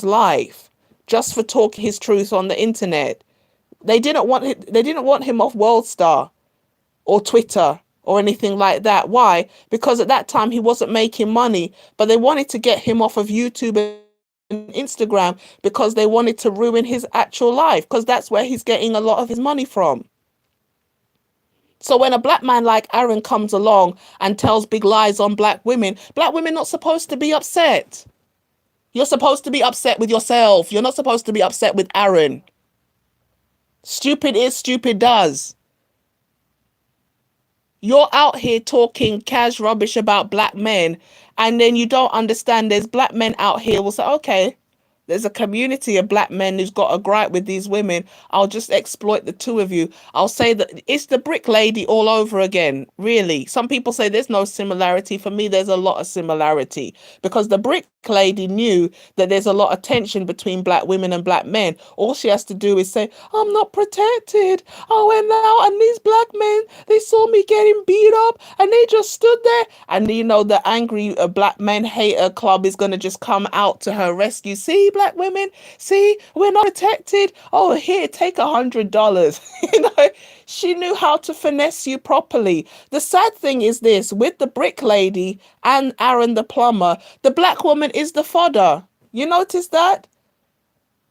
life just for talking his truth on the internet. They didn't want him off World Star or Twitter or anything like that. Why? Because at that time he wasn't making money, but they wanted to get him off of YouTube and Instagram because they wanted to ruin his actual life, because that's where he's getting a lot of his money from. So when a black man like Aaron comes along and tells big lies on black women not supposed to be upset. You're supposed to be upset with yourself. You're not supposed to be upset with Aaron. Stupid is, stupid does. You're out here talking cash rubbish about black men, and then you don't understand there's black men out here will say, okay, there's a community of black men who's got a gripe with these women. I'll just exploit the two of you. I'll say that it's the brick lady all over again. Really. Some people say there's no similarity. For me, there's a lot of similarity, because the brick lady knew that there's a lot of tension between black women and black men. All she has to do is say, I'm not protected. I went out and these black men, they saw me getting beat up and they just stood there. And you know, the angry black men hater club is going to just come out to her rescue. See, black women, see, we're not protected. Oh, here, take $100. You know, she knew how to finesse you properly. The sad thing is this: with the brick lady and Aaron the plumber, the black woman is the fodder. You notice that?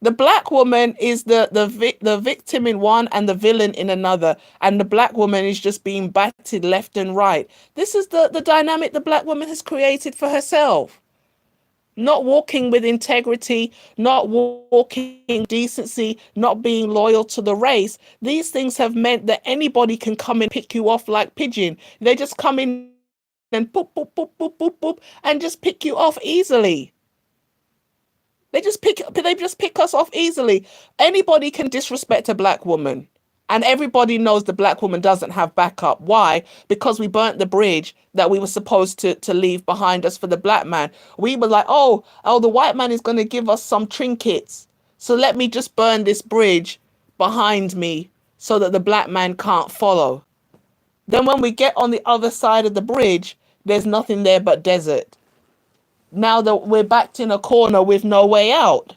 The black woman is the victim in one and the villain in another, and the black woman is just being battered left and right. This is the dynamic the black woman has created for herself. Not walking with integrity, not walking decency, not being loyal to the race. These things have meant that anybody can come and pick you off like pigeon. They just come in and boop, boop, boop, boop, boop, boop, and just pick you off easily. They just pick us off easily. Anybody can disrespect a black woman. And everybody knows the black woman doesn't have backup. Why? Because we burnt the bridge that we were supposed to leave behind us for the black man. We were like, oh, the white man is going to give us some trinkets. So let me just burn this bridge behind me so that the black man can't follow. Then when we get on the other side of the bridge, there's nothing there but desert. Now that we're backed in a corner with no way out.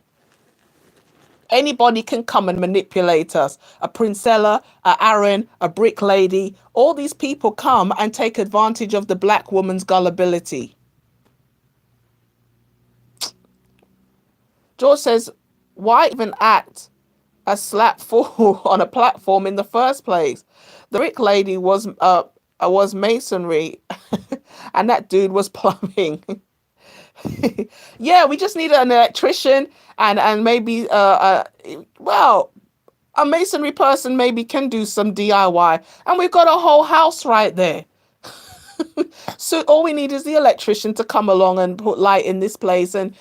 Anybody can come and manipulate us. A Princella, a Aaron, a brick lady. All these people come and take advantage of the black woman's gullibility. George says, why even act a slap fool on a platform in the first place? The brick lady was masonry and that dude was plumbing. Yeah, we just need an electrician and maybe well, a masonry person maybe can do some DIY, and we've got a whole house right there. So all we need is the electrician to come along and put light in this place. And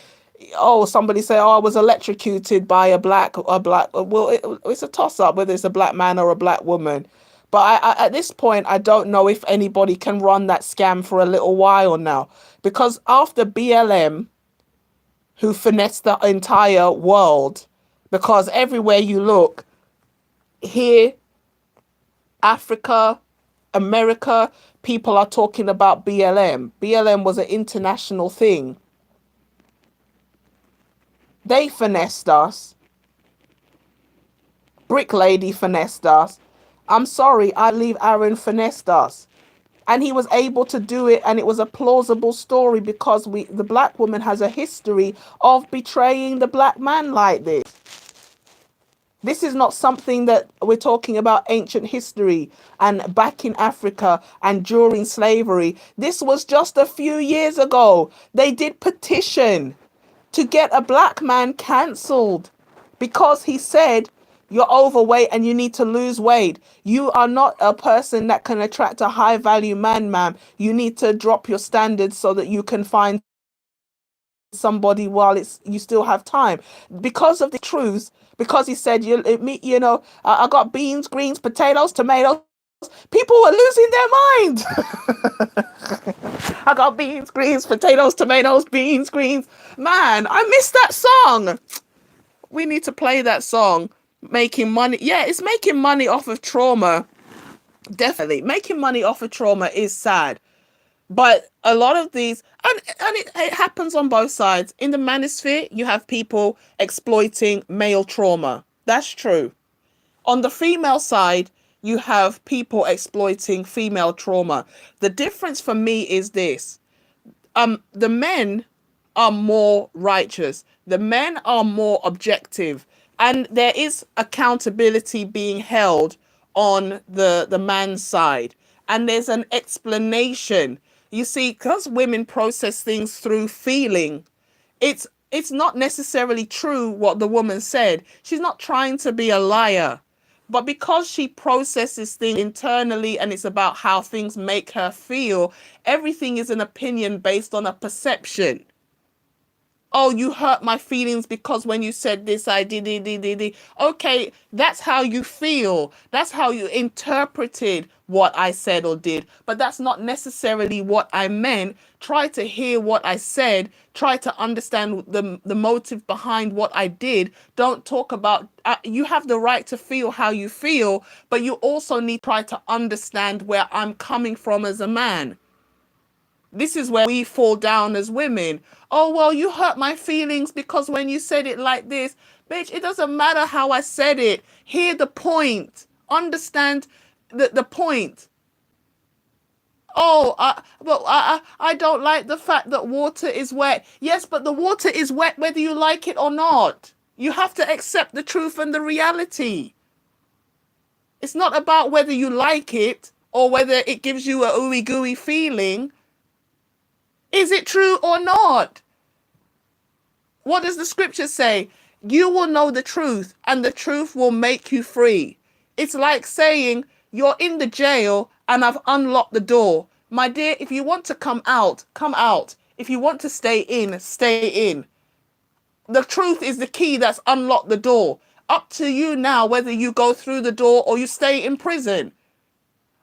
somebody say, I was electrocuted by a black. Well, it's a toss up whether it's a black man or a black woman. But at this point, I don't know if anybody can run that scam for a little while now. Because after BLM, who finessed the entire world, because everywhere you look, here, Africa, America, people are talking about BLM. BLM was an international thing. They finessed us. Brick Lady finessed us. I'm sorry, I believe Aaron finessed us. And he was able to do it, and it was a plausible story because the black woman has a history of betraying the black man like this. This is not something that we're talking about ancient history and back in Africa and during slavery. This was just a few years ago. They did petition to get a black man cancelled because he said, you're overweight and you need to lose weight. You are not a person that can attract a high value man, ma'am. You need to drop your standards so that you can find somebody while you still have time. Because of the truth, because he said, I got beans, greens, potatoes, tomatoes. People were losing their minds. I got beans, greens, potatoes, tomatoes, beans, greens. Man, I missed that song. We need to play that song. Making money. Yeah, it's making money off of trauma. Definitely. Making money off of trauma is sad. But a lot of these, and it happens on both sides. In the manosphere, you have people exploiting male trauma. That's true. On the female side, you have people exploiting female trauma. The difference for me is this. The men are more righteous. The men are more objective, and there is accountability being held on the man's side, and there's an explanation. You see, because women process things through feeling, it's not necessarily true what the woman said. She's not trying to be a liar. But because she processes things internally and it's about how things make her feel, everything is an opinion based on a perception. Oh, you hurt my feelings because when you said this, I did. Okay, that's how you feel. That's how you interpreted what I said or did. But that's not necessarily what I meant. Try to hear what I said. Try to understand the motive behind what I did. Don't talk about, you have the right to feel how you feel, but you also need to try to understand where I'm coming from as a man. This is where we fall down as women. Oh, well, you hurt my feelings because when you said it like this, bitch, it doesn't matter how I said it. Hear the point. Understand the point. Oh, I don't like the fact that water is wet. Yes, but the water is wet whether you like it or not. You have to accept the truth and the reality. It's not about whether you like it or whether it gives you a ooey gooey feeling. Is it true or not? What does the scripture say? You will know the truth, and the truth will make you free. It's like saying you're in the jail and I've unlocked the door. My dear, if you want to come out, come out. If you want to stay in, stay in. The truth is the key that's unlocked the door. Up to you now whether you go through the door or you stay in prison.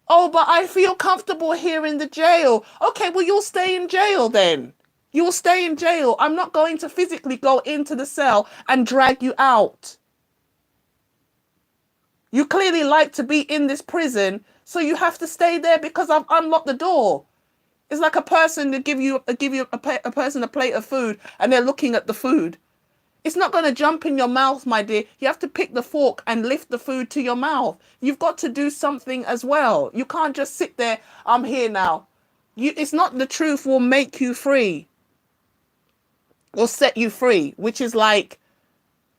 Oh, but I feel comfortable here in the jail. Okay, well, you'll stay in jail then. You'll stay in jail. I'm not going to physically go into the cell and drag you out. You clearly like to be in this prison, so you have to stay there because I've unlocked the door. It's like a person to give you a person a plate of food and they're looking at the food. It's not going to jump in your mouth, my dear. You have to pick the fork and lift the food to your mouth. You've got to do something as well. You can't just sit there, I'm here now. It's not the truth will make you free or set you free, which is like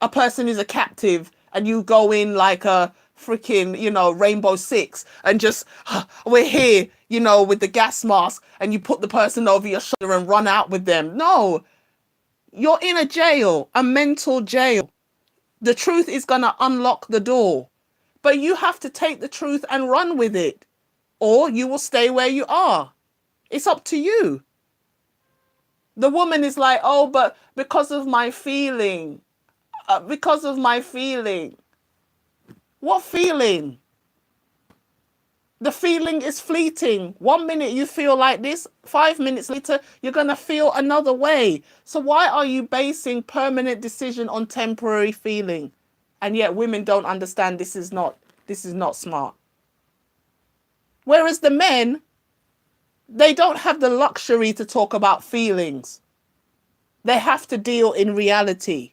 a person is a captive and you go in like a freaking, Rainbow Six and just, we're here, with the gas mask and you put the person over your shoulder and run out with them. No. You're in a jail, a mental jail. The truth is going to unlock the door. But you have to take the truth and run with it. Or you will stay where you are. It's up to you. The woman is like, oh, but because of my feeling. Because of my feeling. What feeling? The feeling is fleeting. 1 minute you feel like this, 5 minutes later, you're going to feel another way. So why are you basing permanent decision on temporary feeling? And yet women don't understand this is not smart. Whereas the men, they don't have the luxury to talk about feelings. They have to deal in reality.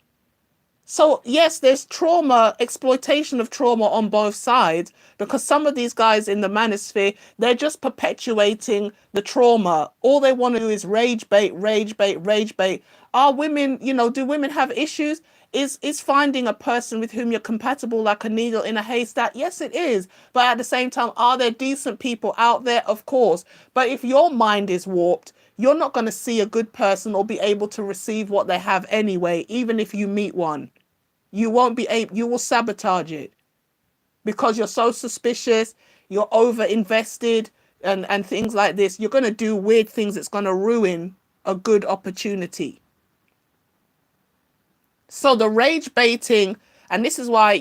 So yes, there's trauma, exploitation of trauma on both sides, because some of these guys in the manosphere, they're just perpetuating the trauma. All they want to do is rage bait, rage bait, rage bait. Are women, do women have issues? Is finding a person with whom you're compatible like a needle in a haystack? Yes, it is. But at the same time, are there decent people out there? Of course. But if your mind is warped, you're not going to see a good person or be able to receive what they have anyway, even if you meet one. You won't be able, you will sabotage it because you're so suspicious, you're over invested and things like this. You're going to do weird things that's going to ruin a good opportunity. So the rage baiting, and this is why,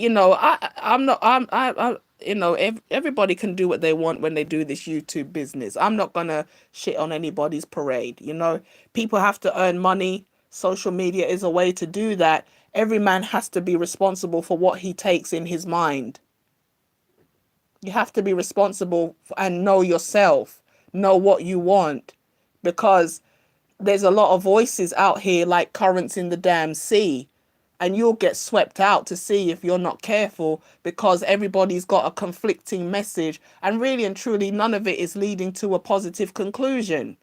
everybody can do what they want when they do this YouTube business. I'm not going to shit on anybody's parade. People have to earn money. Social media is a way to do that. Every man has to be responsible for what he takes in his mind. You have to be responsible and know yourself, know what you want, because there's a lot of voices out here like currents in the damn sea, and you'll get swept out to sea if you're not careful, because everybody's got a conflicting message, and really and truly none of it is leading to a positive conclusion.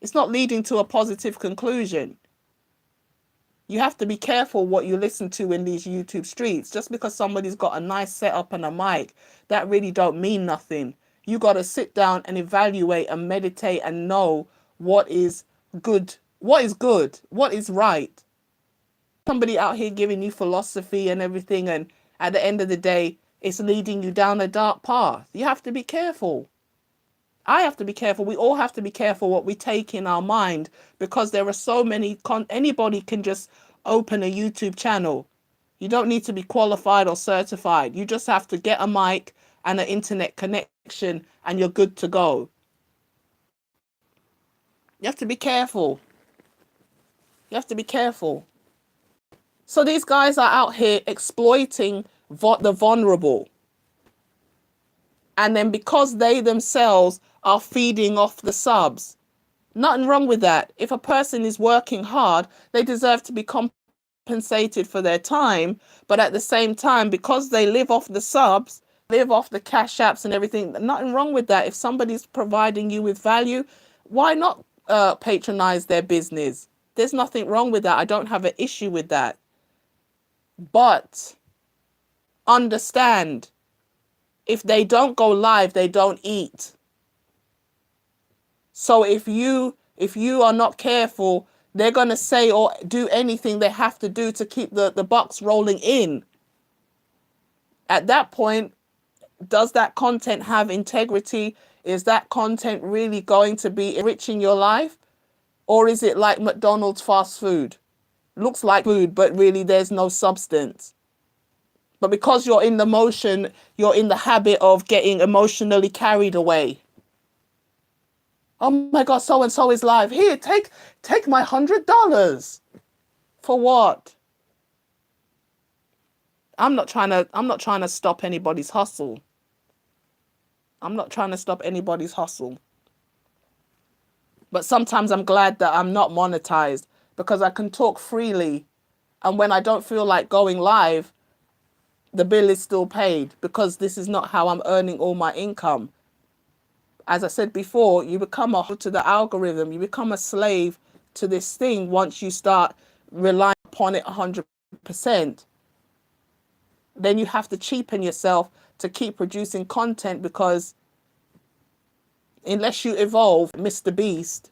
It's not leading to a positive conclusion. You have to be careful what you listen to in these YouTube streets. Just because somebody's got a nice setup and a mic, that really don't mean nothing. You got to sit down and evaluate and meditate and know what is good, what is right. Somebody out here giving you philosophy and everything, and at the end of the day, it's leading you down a dark path. You have to be careful. I have to be careful. We all have to be careful what we take in our mind, because there are so many, anybody can just open a YouTube channel. You don't need to be qualified or certified. You just have to get a mic and an internet connection and you're good to go. You have to be careful. You have to be careful. So these guys are out here exploiting the vulnerable. And then because they themselves are feeding off the subs. Nothing wrong with that. If a person is working hard, they deserve to be compensated for their time. But at the same time, because they live off the subs, live off the cash apps and everything, nothing wrong with that. If somebody's providing you with value, why not patronize their business? There's nothing wrong with that. I don't have an issue with that. But understand, if they don't go live, they don't eat. So if you are not careful, they're going to say or do anything they have to do to keep the bucks rolling in. At that point, does that content have integrity? Is that content really going to be enriching your life? Or is it like McDonald's fast food? Looks like food, but really there's no substance. But because you're in the motion, you're in the habit of getting emotionally carried away. Oh my God, so-and-so is live. Here, take my $100. For what? I'm not trying to stop anybody's hustle. I'm not trying to stop anybody's hustle. But sometimes I'm glad that I'm not monetized, because I can talk freely. And when I don't feel like going live, the bill is still paid, because this is not how I'm earning all my income. As I said before, you become to the algorithm, you become a slave to this thing once you start relying upon it 100%. Then you have to cheapen yourself to keep producing content, because unless you evolve, Mr. Beast,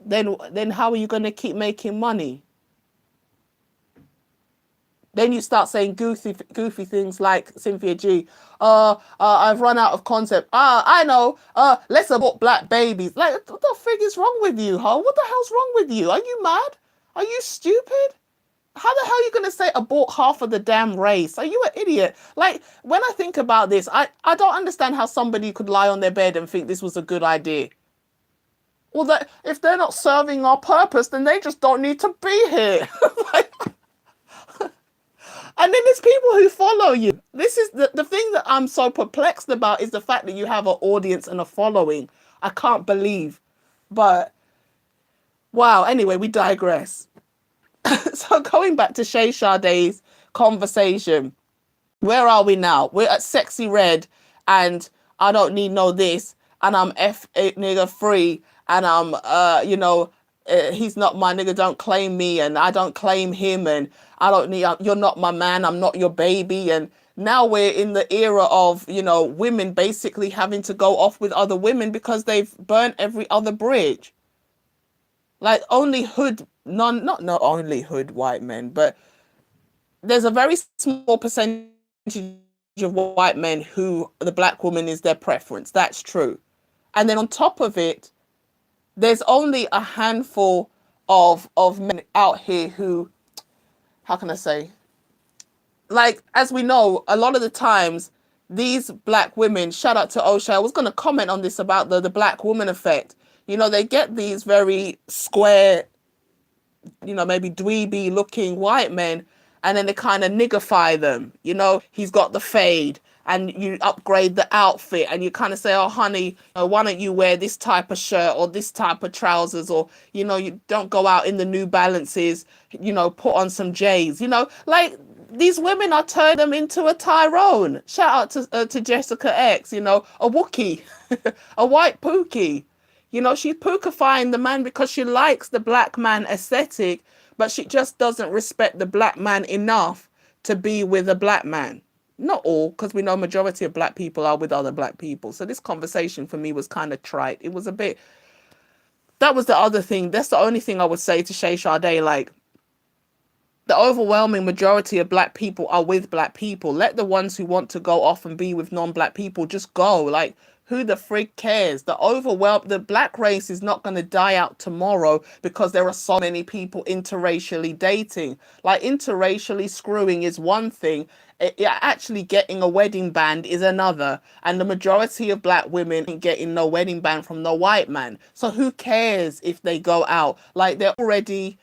then how are you going to keep making money? Then you start saying goofy things like Cynthia G. I've run out of concept. I know. Let's abort black babies. Like, what the frig is wrong with you, huh? What the hell's wrong with you? Are you mad? Are you stupid? How the hell are you going to say abort half of the damn race? Are you an idiot? Like, when I think about this, I don't understand how somebody could lie on their bed and think this was a good idea. Well, that if they're not serving our purpose, then they just don't need to be here. Like, and then there's people who follow you. This is the thing that I'm so perplexed about, is the fact that you have an audience and a following. I can't believe. But, wow, anyway, we digress. So going back to Shay Sade's conversation, where are we now? We're at Sexy Red, and I don't need no this, and I'm F8 nigga free, and I'm, he's not my nigga, don't claim me, and I don't claim him, and I don't need, you're not my man, I'm not your baby. And now we're in the era of, women basically having to go off with other women because they've burnt every other bridge. Like, only hood, not only hood white men, but there's a very small percentage of white men who the black woman is their preference. That's true. And then on top of it, there's only a handful of men out here who, how can I say, like, as we know, a lot of the times these black women, shout out to O'Shea, I was going to comment on this about the black woman effect. They get these very square, maybe dweeby looking white men, and then they kind of niggify them. You know, he's got the fade, and you upgrade the outfit, and you kind of say, oh honey, why don't you wear this type of shirt or this type of trousers, or you don't go out in the New Balances, put on some J's, like these women are turning them into a Tyrone. Shout out to Jessica X, a Wookiee, a white Pookie. She's pookifying the man because she likes the black man aesthetic, but she just doesn't respect the black man enough to be with a black man. Not all, because we know majority of black people are with other black people. So this conversation for me was kind of trite. It was a bit, that was the other thing. That's the only thing I would say to Shay Sade. Like, the overwhelming majority of black people are with black people. Let the ones who want to go off and be with non-black people just go. Like, who the freak cares? The black race is not going to die out tomorrow because there are so many people interracially dating. Like, interracially screwing is one thing. Actually getting a wedding band is another. And the majority of black women ain't getting no wedding band from no white man. So who cares if they go out? Like, they're already,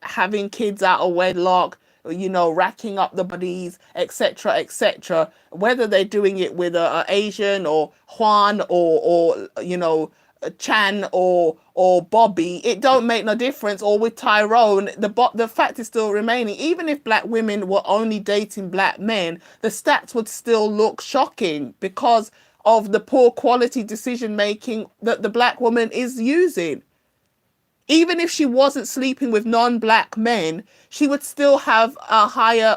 having kids out of wedlock, racking up the bodies, etc., etc. Whether they're doing it with a Asian or Juan or Chan or Bobby, it don't make no difference. Or with Tyrone, the fact is still remaining. Even if black women were only dating black men, the stats would still look shocking because of the poor quality decision making that the black woman is using. Even if she wasn't sleeping with non-black men, she would still have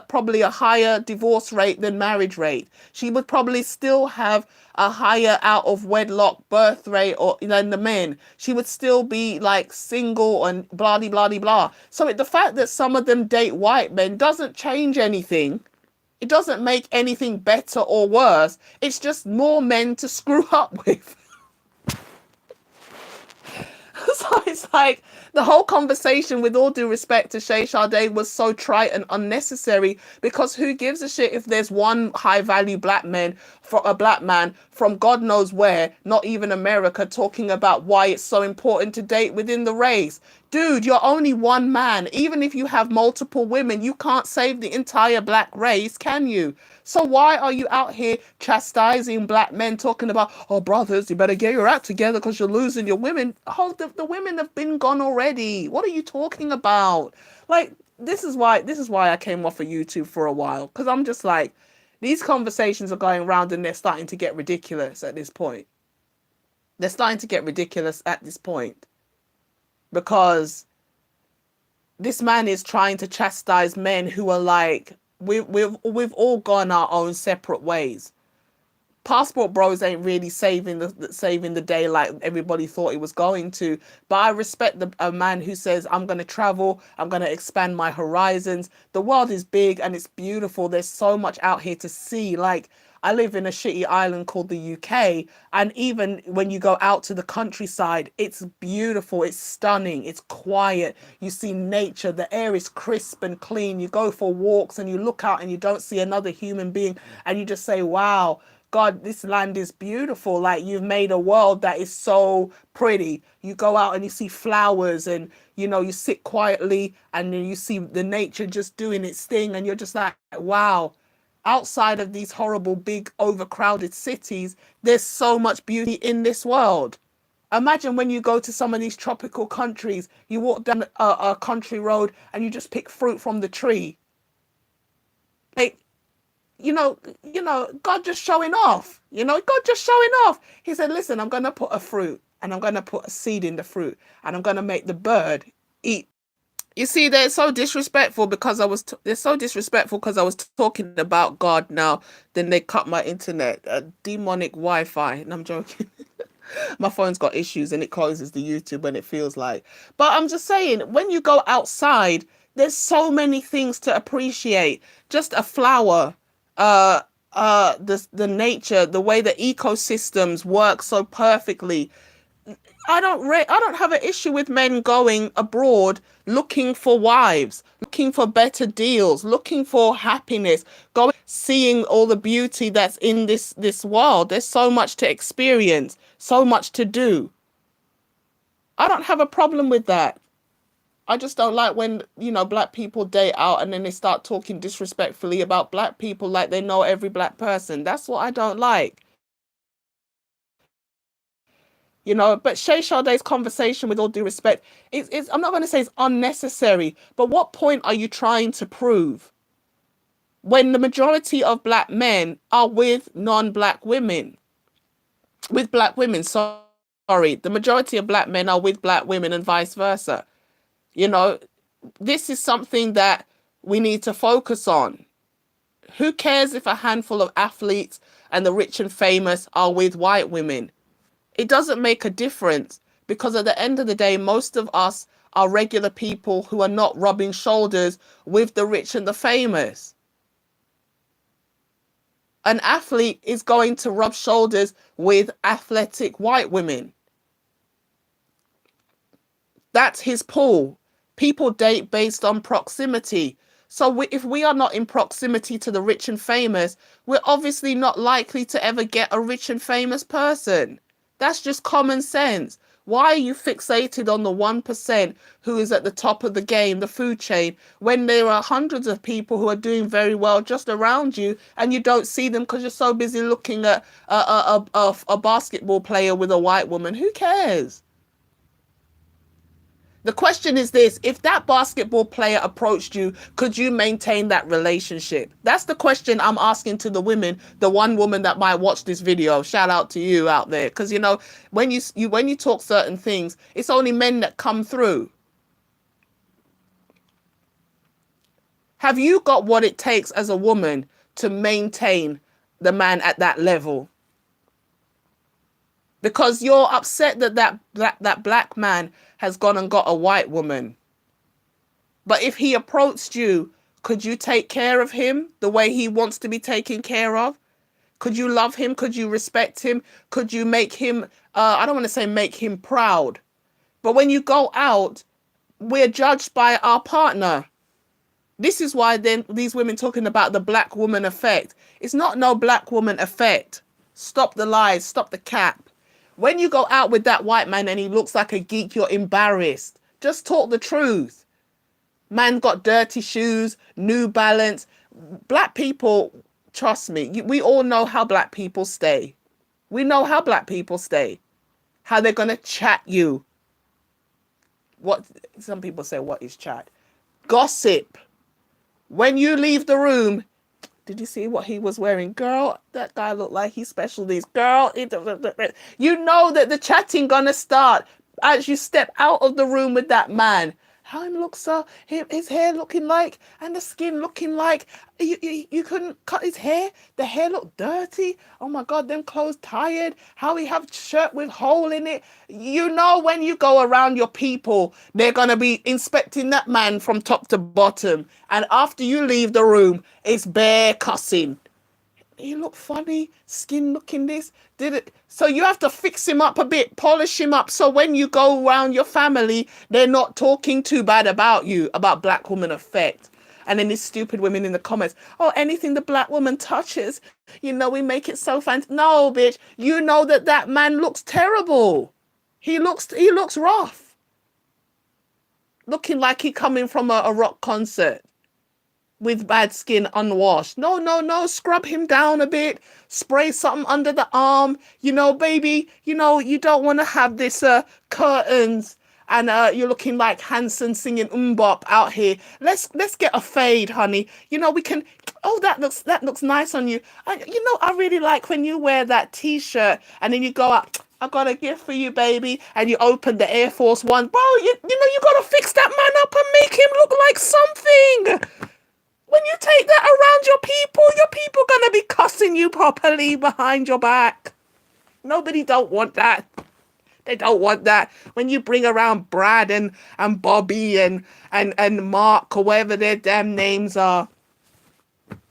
probably a higher divorce rate than marriage rate. She would probably still have a higher out of wedlock birth rate than the men. She would still be like single and blah, blah, blah, blah. So the fact that some of them date white men doesn't change anything. It doesn't make anything better or worse. It's just more men to screw up with. So it's like the whole conversation, with all due respect to Shay Sade, was so trite and unnecessary, because who gives a shit if there's one high value black man from God knows where, not even America, talking about why it's so important to date within the race. Dude, you're only one man. Even if you have multiple women, you can't save the entire black race, can you? So why are you out here chastising black men, talking about, oh, brothers, you better get your act together because you're losing your women? Oh, the women have been gone already. What are you talking about? Like, this is why I came off of YouTube for a while, because I'm just like, these conversations are going around and they're starting to get ridiculous at this point. They're starting to get ridiculous at this point because this man is trying to chastise men who are like, we've all gone our own separate ways. Passport Bros ain't really saving the day like everybody thought it was going to. But I respect a man who says, I'm going to travel, I'm going to expand my horizons. The world is big and it's beautiful. There's so much out here to see. Like, I live in a shitty island called the UK, and even when you go out to the countryside, it's beautiful, it's stunning, it's quiet. You see nature, the air is crisp and clean. You go for walks and you look out and you don't see another human being, and you just say, wow, God, this land is beautiful. Like, you've made a world that is so pretty. You go out and you see flowers, and you sit quietly and then you see the nature just doing its thing, and you're just like, wow. Outside of these horrible, big, overcrowded cities, there's so much beauty in this world. Imagine when you go to some of these tropical countries, you walk down a country road and you just pick fruit from the tree. Like, God just showing off. God just showing off. He said, listen, I'm going to put a fruit, and I'm going to put a seed in the fruit, and I'm going to make the bird eat. You see, they're so disrespectful because I was talking about God now. Then they cut my internet, demonic Wi-Fi, and I'm joking. My phone's got issues and it closes the YouTube when it feels like. But I'm just saying, when you go outside, there's so many things to appreciate. Just a flower, the nature, the way the ecosystems work so perfectly. I don't have an issue with men going abroad looking for wives, looking for better deals, looking for happiness, going seeing all the beauty that's in this world. There's so much to experience, so much to do. I don't have a problem with that. I just don't like when, black people date out and then they start talking disrespectfully about black people like they know every black person. That's what I don't like. But Shay Sade's conversation, with all due respect, I'm not going to say it's unnecessary, but what point are you trying to prove when the majority of black men are with non-black women? With black women, sorry, the majority of black men are with black women and vice versa. You know, this is something that we need to focus on. Who cares if a handful of athletes and the rich and famous are with white women? It doesn't make a difference, because at the end of the day, most of us are regular people who are not rubbing shoulders with the rich and the famous. An athlete is going to rub shoulders with athletic white women. That's his pool. People date based on proximity. So if we are not in proximity to the rich and famous, we're obviously not likely to ever get a rich and famous person. That's just common sense. Why are you fixated on the 1% who is at the top of the game, the food chain, when there are hundreds of people who are doing very well just around you and you don't see them because you're so busy looking at a basketball player with a white woman? Who cares? The question is this: if that basketball player approached you, could you maintain that relationship? That's the question I'm asking to the women, the one woman that might watch this video. Shout out to you out there. Because, when you talk certain things, it's only men that come through. Have you got what it takes as a woman to maintain the man at that level? Because you're upset that black man has gone and got a white woman. But if he approached you, could you take care of him the way he wants to be taken care of? Could you love him? Could you respect him? Could you make him, I don't want to say make him proud, but when you go out, we're judged by our partner. This is why then these women talking about the black woman effect. It's not no black woman effect. Stop the lies, stop the cap. When you go out with that white man and he looks like a geek, you're embarrassed. Just talk the truth. Man got dirty shoes, New Balance. Black people, trust me, we all know how black people stay. We know how black people stay. How they're going to chat you. What some people say, what is chat? Gossip. When you leave the room, did you see what he was wearing? Girl, that guy looked like he's special needs. Girl, you know that the chatting gonna start as you step out of the room with that man. How him looks his hair looking like, and the skin looking like, you couldn't cut his hair. The hair looked dirty. Oh my God, them clothes tired. How he have shirt with hole in it. When you go around your people, they're going to be inspecting that man from top to bottom. And after you leave the room, it's bare cussing. He looked funny, skin looking this, did it. So you have to fix him up a bit, polish him up. So when you go around your family, they're not talking too bad about you, about black woman effect. And then these stupid women in the comments, oh, anything the black woman touches, we make it so fancy. No, bitch, you know that man looks terrible. He looks rough. Looking like he coming from a rock concert. With bad skin, unwashed. No, scrub him down a bit, spray something under the arm, baby, you don't want to have this curtains and you're looking like Hanson singing Mbop out here. Let's get a fade, honey. We can, oh, that looks nice on you. I really like when you wear that t-shirt and then you go up, I got a gift for you, baby, and you open the Air Force One. Bro, you gotta fix that man up and make him look like something. When you take that around your people gonna be cussing you properly behind your back. Nobody don't want that. They don't want that. When you bring around Brad and Bobby and Mark or whatever their damn names are,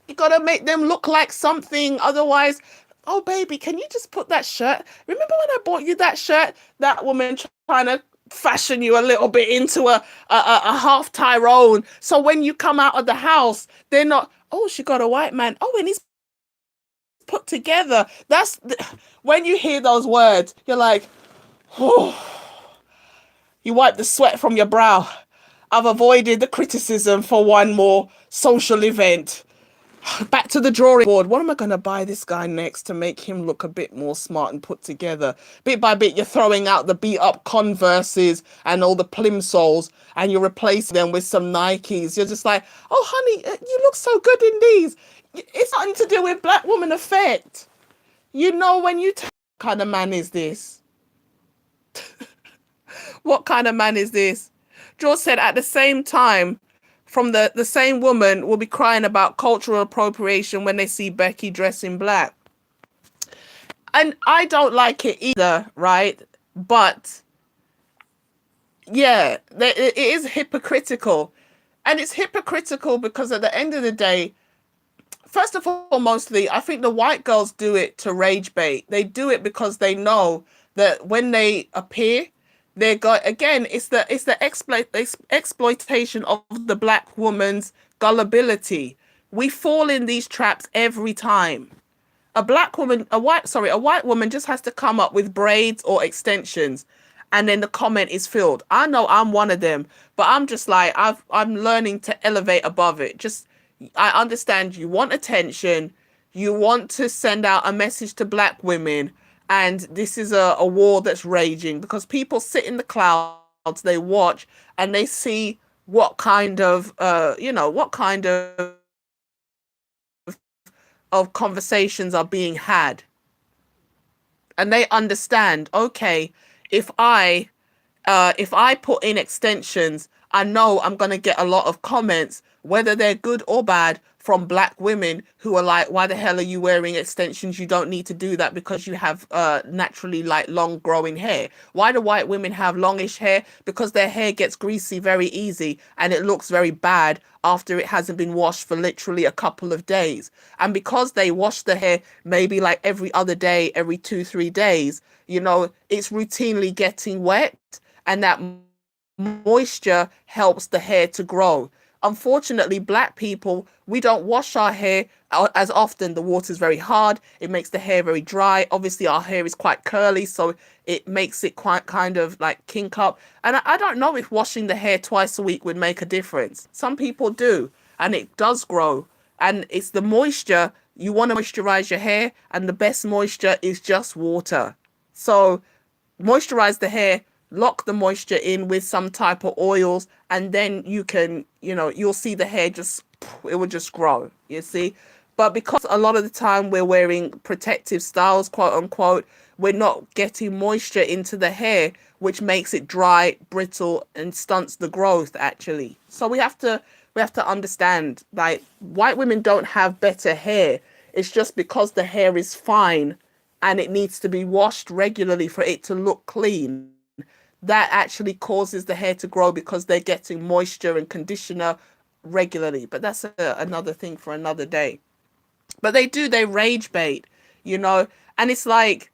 you gotta make them look like something. Otherwise, oh baby, can you just put that shirt? Remember when I bought you that shirt? That woman trying to fashion you a little bit into a half Tyrone. So when you come out of the house, they're not, oh, she got a white man. Oh, and he's put together. When you hear those words, you're like, oh, you wipe the sweat from your brow. I've avoided the criticism for one more social event. Back to the drawing board. What am I going to buy this guy next to make him look a bit more smart and put together? Bit by bit, you're throwing out the beat up Converses and all the plimsolls and you're replacing them with some Nikes. You're just like, oh, honey, you look so good in these. It's nothing to do with black woman effect. You know, when you what kind of man is this? What kind of man is this? George said at the same time, from the same woman will be crying about cultural appropriation when they see Becky dressed in black. And I don't like it either, right? But yeah, it is hypocritical. And it's hypocritical because at the end of the day, first of all, mostly, I think the white girls do it to rage bait. They do it because they know that when they appear, they got again. It's the exploitation of the black woman's gullibility. We fall in these traps every time. A white woman just has to come up with braids or extensions, and then the comment is filled. I know I'm one of them, but I'm just like I'm learning to elevate above it. Just I understand you want attention, you want to send out a message to black women, and this is a war that's raging because people sit in the clouds, they watch, and they see what kind of what kind of conversations are being had, and they understand, okay, if I put in extensions, I know I'm going to get a lot of comments, whether they're good or bad, from black women who are like, why the hell are you wearing extensions? You don't need to do that because you have naturally like long growing hair. Why do white women have longish hair? Because their hair gets greasy very easy and it looks very bad after it hasn't been washed for literally a couple of days. And because they wash the hair maybe like every other day, every 2-3 days, it's routinely getting wet, and that moisture helps the hair to grow. Unfortunately, black people, we don't wash our hair as often. The water is very hard. It makes the hair very dry. Obviously, our hair is quite curly, so it makes it quite kind of like kink up. And I don't know if washing the hair twice a week would make a difference. Some people do, and it does grow. And it's the moisture. You want to moisturize your hair, and the best moisture is just water. So moisturize the hair, lock the moisture in with some type of oils, and then you can, you'll see the hair it will just grow, you see. But because a lot of the time we're wearing protective styles, quote unquote, we're not getting moisture into the hair, which makes it dry, brittle, and stunts the growth actually. So we have to understand, like, white women don't have better hair. It's just because the hair is fine and it needs to be washed regularly for it to look clean, that actually causes the hair to grow because they're getting moisture and conditioner regularly. But that's another thing for another day. But they rage bait, and it's like,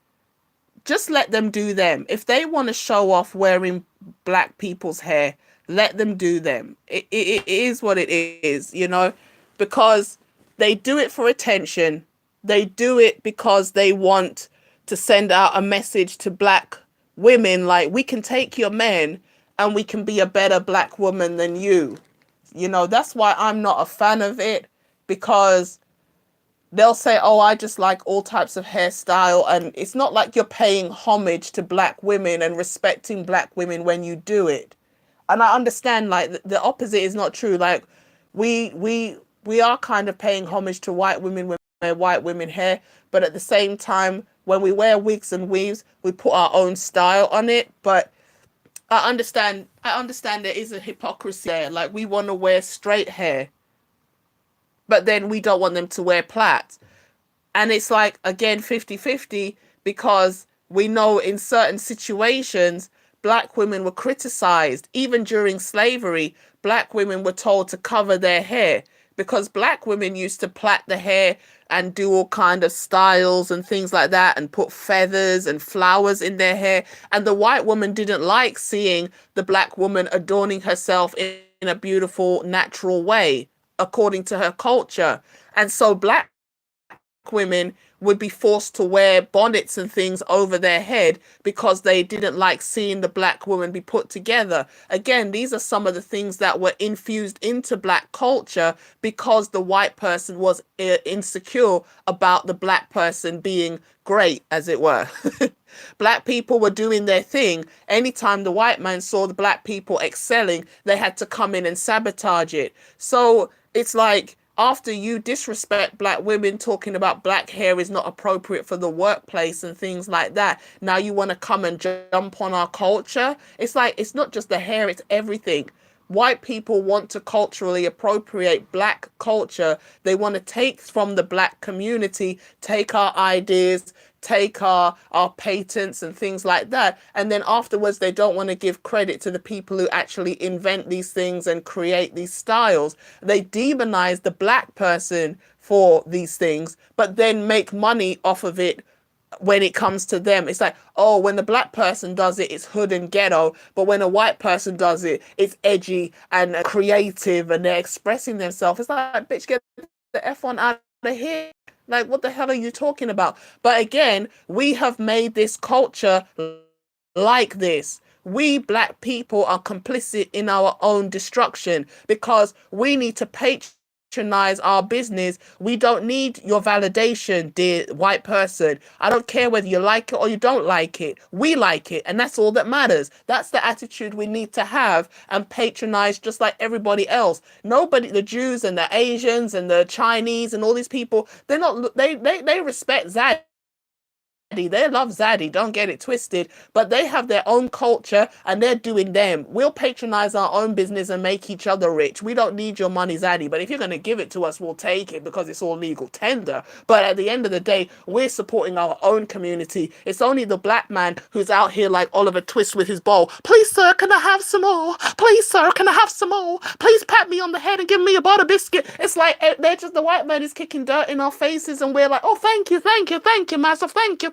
just let them do them. If they want to show off wearing black people's hair, let them do them. It is what it is, because they do it for attention. They do it because they want to send out a message to black women, like, we can take your men and we can be a better black woman than you. That's why I'm not a fan of it, because they'll say, oh, I just like all types of hairstyle. And it's not like you're paying homage to black women and respecting black women when you do it. And I understand, like, the opposite is not true. Like, we are kind of paying homage to white women when we wear white women hair, but at the same time, when we wear wigs and weaves, we put our own style on it. But I understand there is a hypocrisy there. Like, we want to wear straight hair, but then we don't want them to wear plaits. And it's like, again, 50-50, because we know in certain situations, black women were criticized. Even during slavery, black women were told to cover their hair because black women used to plait the hair and do all kind of styles and things like that and put feathers and flowers in their hair. And the white woman didn't like seeing the black woman adorning herself in a beautiful, natural way, according to her culture. And so black women would be forced to wear bonnets and things over their head because they didn't like seeing the black woman be put together. Again, these are some of the things that were infused into black culture because the white person was insecure about the black person being great, as it were. Black people were doing their thing. Anytime the white man saw the black people excelling, they had to come in and sabotage it. So it's like, after you disrespect black women, talking about black hair is not appropriate for the workplace and things like that, now you want to come and jump on our culture. It's like, it's not just the hair, it's everything. White people want to culturally appropriate black culture. They want to take from the black community, take our ideas, take our patents and things like that, and then afterwards they don't want to give credit to the people who actually invent these things and create these styles. They demonize the black person for these things, but then make money off of it when it comes to them. It's like, oh, when the black person does it, it's hood and ghetto, but when a white person does it, it's edgy and creative and they're expressing themselves. It's like, bitch, get the F one out of here. Like, what the hell are you talking about? But again, we have made this culture like this. We black people are complicit in our own destruction because we need to patronize our business. We don't need your validation, dear white person. I don't care whether you like it or you don't like it. We like it, and that's all that matters. That's the attitude we need to have and patronize just like everybody else. Nobody, the Jews and the Asians and the Chinese and all these people, they're not, they respect Zaddy. They love Zaddy, don't get it twisted, but they have their own culture and they're doing them. We'll patronize our own business and make each other rich. We don't need your money, Zaddy, but if you're going to give it to us, we'll take it because it's all legal tender. But at the end of the day, we're supporting our own community. It's only the black man who's out here like Oliver Twist with his bowl. Please, sir, can I have some more? Please, sir, can I have some more? Please pat me on the head and give me a butter biscuit. It's like they're just, the white man is kicking dirt in our faces and we're like, oh, thank you, massive, thank you.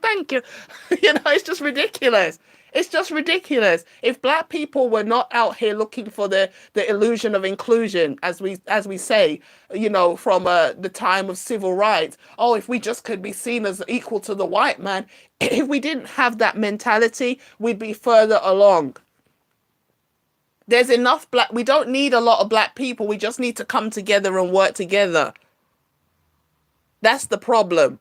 You know, it's just ridiculous. It's just ridiculous. If black people were not out here looking for the illusion of inclusion, as we say, you know, from the time of civil rights, oh, if we just could be seen as equal to the white man, if we didn't have that mentality, we'd be further along. There's enough black, we don't need a lot of black people. We just need to come together and work together. That's the problem.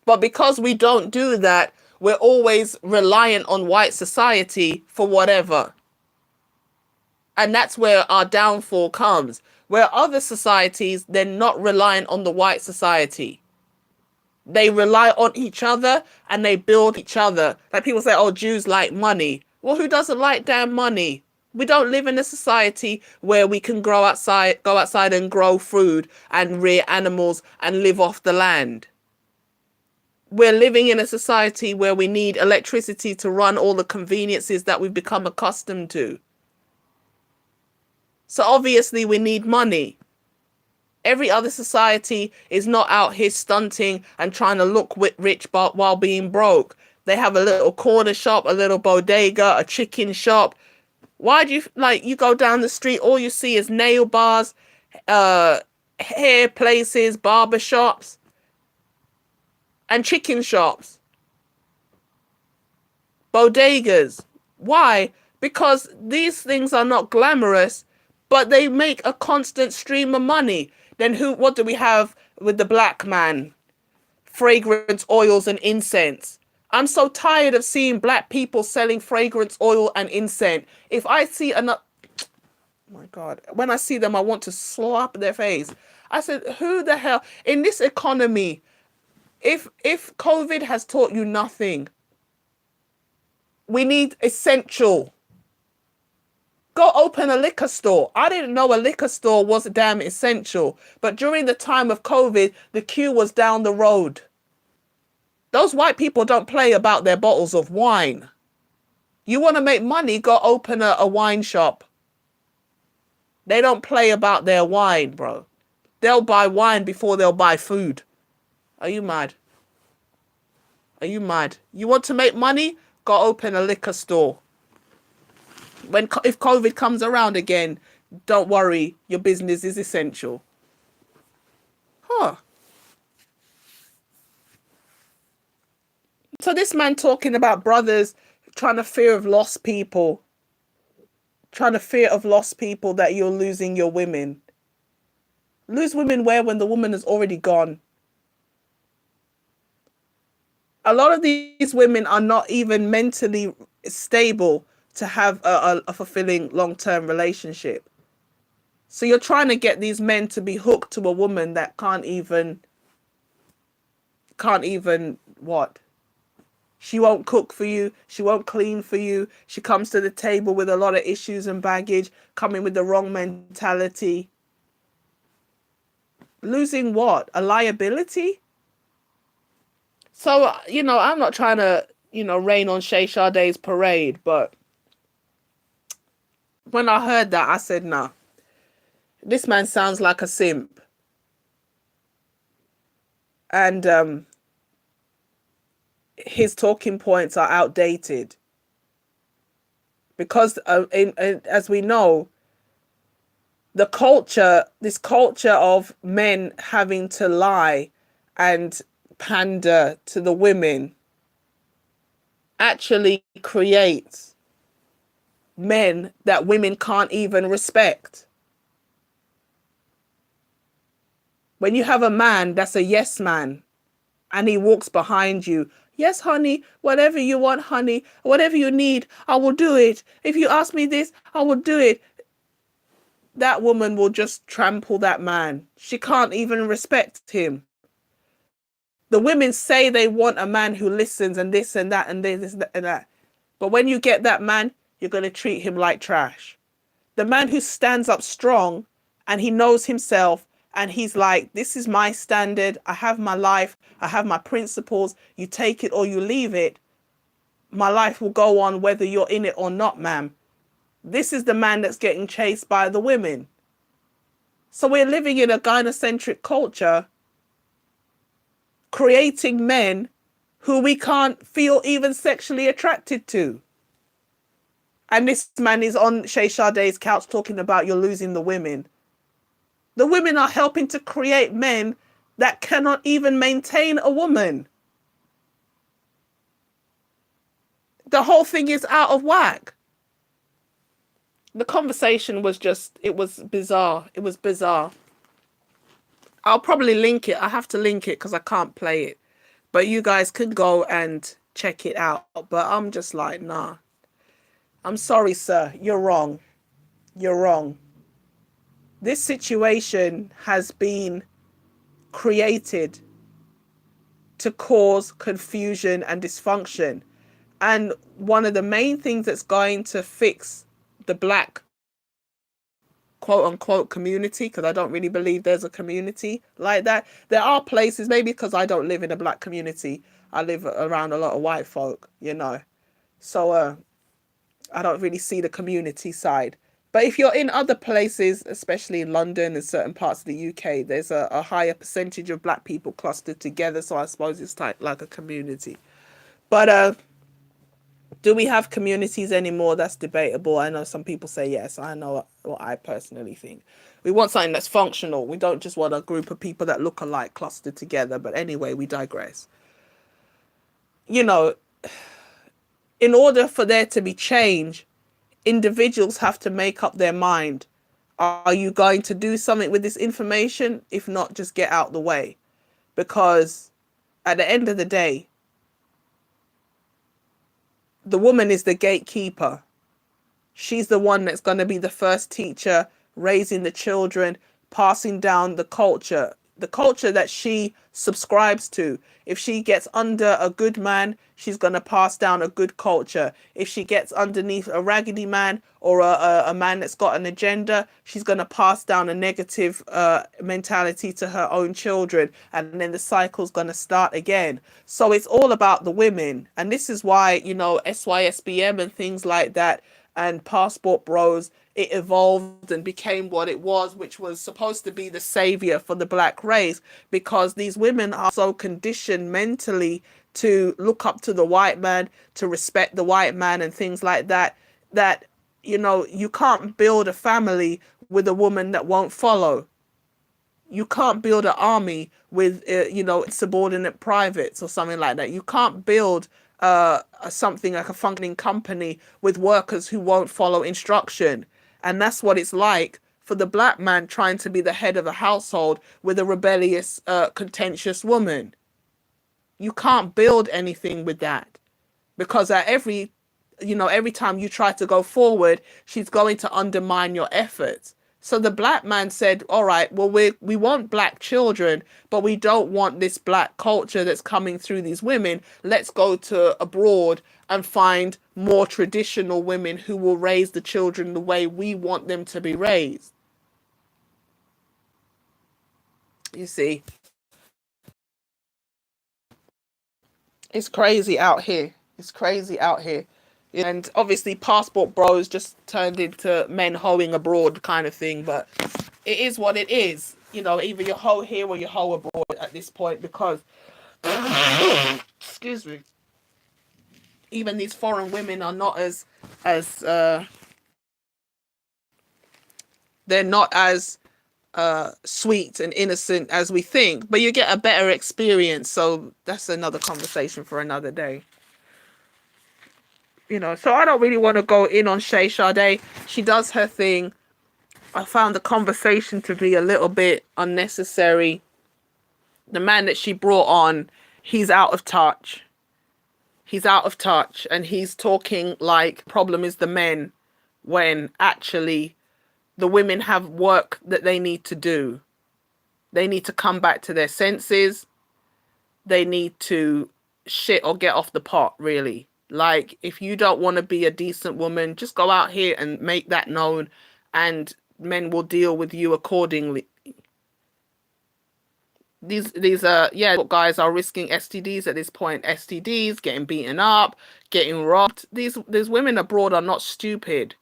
But because we don't do that, we're always reliant on white society for whatever. And that's where our downfall comes. Where other societies, they're not reliant on the white society. They rely on each other and they build each other. Like people say, oh, Jews like money. Well, who doesn't like damn money? We don't live in a society where we can go outside and grow food and rear animals and live off the land. We're living in a society where we need electricity to run all the conveniences that we've become accustomed to. So obviously we need money. Every other society is not out here stunting and trying to look rich while being broke. They have a little corner shop, a little bodega, a chicken shop. Why do you, like, you go down the street, all you see is nail bars, hair places, barber shops, and chicken shops, bodegas. Why? Because these things are not glamorous, but they make a constant stream of money. Then what do we have with the black man? Fragrance oils and incense. I'm so tired of seeing black people selling fragrance oil and incense. If I see another, oh my God, when I see them, I want to slap their face. I said, who the hell, in this economy, if COVID has taught you nothing, we need essential. Go open a liquor store. I didn't know a liquor store was damn essential. But during the time of COVID, the queue was down the road. Those white people don't play about their bottles of wine. You want to make money, go open a wine shop. They don't play about their wine, bro. They'll buy wine before they'll buy food. Are you mad? Are you mad? You want to make money? Go open a liquor store. If COVID comes around again, don't worry. Your business is essential. Huh. So this man talking about brothers trying to fear of lost people, trying to fear of lost people that you're losing your women. Lose women where when the woman is already gone? A lot of these women are not even mentally stable to have a fulfilling long-term relationship. So you're trying to get these men to be hooked to a woman that can't even what? She won't cook for you. She won't clean for you. She comes to the table with a lot of issues and baggage, coming with the wrong mentality. Losing what? A liability? So, I'm not trying to, rain on Shay Sade's parade, but when I heard that, I said, nah, this man sounds like a simp. And his talking points are outdated. Because, as we know, this culture of men having to lie and pander to the women actually creates men that women can't even respect. When you have a man that's a yes man and he walks behind you, yes, honey, whatever you want, honey, whatever you need, I will do it. If you ask me this, I will do it. That woman will just trample that man. She can't even respect him. The women say they want a man who listens and this and that and this and that. But when you get that man, you're going to treat him like trash. The man who stands up strong and he knows himself and he's like, this is my standard. I have my life. I have my principles. You take it or you leave it. My life will go on whether you're in it or not, ma'am. This is the man that's getting chased by the women. So we're living in a gynocentric culture, creating men who we can't feel even sexually attracted to. And this man is on Shay Sade's couch talking about you're losing the women. The women are helping to create men that cannot even maintain a woman. The whole thing is out of whack. The conversation was it was bizarre. It was bizarre. I'll probably link it. I have to link it because I can't play it. But you guys could go and check it out. But I'm just like, nah. I'm sorry, sir. You're wrong. You're wrong. This situation has been created to cause confusion and dysfunction. And one of the main things that's going to fix the black quote unquote community, because I don't really believe there's a community like that. There are places, maybe because I don't live in a black community. I live around a lot of white folk, So I don't really see the community side. But if you're in other places, especially in London and certain parts of the UK, there's a higher percentage of black people clustered together. So I suppose it's like a community. But do we have communities anymore? That's debatable. I know some people say yes. I know what I personally think. We want something that's functional. We don't just want a group of people that look alike clustered together. But anyway, we digress. In order for there to be change, individuals have to make up their mind. Are you going to do something with this information? If not, just get out the way. Because at the end of the day, the woman is the gatekeeper. She's the one that's going to be the first teacher, raising the children, passing down the culture that she subscribes to. If she gets under a good man, she's going to pass down a good culture. If she gets underneath a raggedy man or a man that's got an agenda, she's going to pass down a negative mentality to her own children. And then the cycle's going to start again. So it's all about the women. And this is why, SYSBM and things like that and Passport Bros, it evolved and became what it was, which was supposed to be the savior for the black race, because these women are so conditioned mentally to look up to the white man, to respect the white man and things like that, you can't build a family with a woman that won't follow. You can't build an army with, subordinate privates or something like that. You can't build something like a functioning company with workers who won't follow instruction. And that's what it's like for the black man trying to be the head of a household with a rebellious, contentious woman. You can't build anything with that, because at every time you try to go forward, she's going to undermine your efforts. So the black man said, all right, well, we want black children, but we don't want this black culture that's coming through these women. Let's go to abroad and find more traditional women who will raise the children the way we want them to be raised. You see, it's crazy out here. It's crazy out here. And obviously passport bros just turned into men hoeing abroad kind of thing, but it is what it is. Either you hoe here or you hoe abroad at this point, because excuse me, even these foreign women are not as they're not as sweet and innocent as we think, but you get a better experience. So that's another conversation for another day. So I don't really want to go in on Shay Sade. She does her thing. I found the conversation to be a little bit unnecessary. The man that she brought on, he's out of touch. He's out of touch, and he's talking like problem is the men, when actually the women have work that they need to do. They need to come back to their senses. They need to shit or get off the pot, really. Like, if you don't want to be a decent woman, just go out here and make that known, and men will deal with you accordingly. These guys are risking STDs at this point. STDs, getting beaten up, getting robbed. These women abroad are not stupid.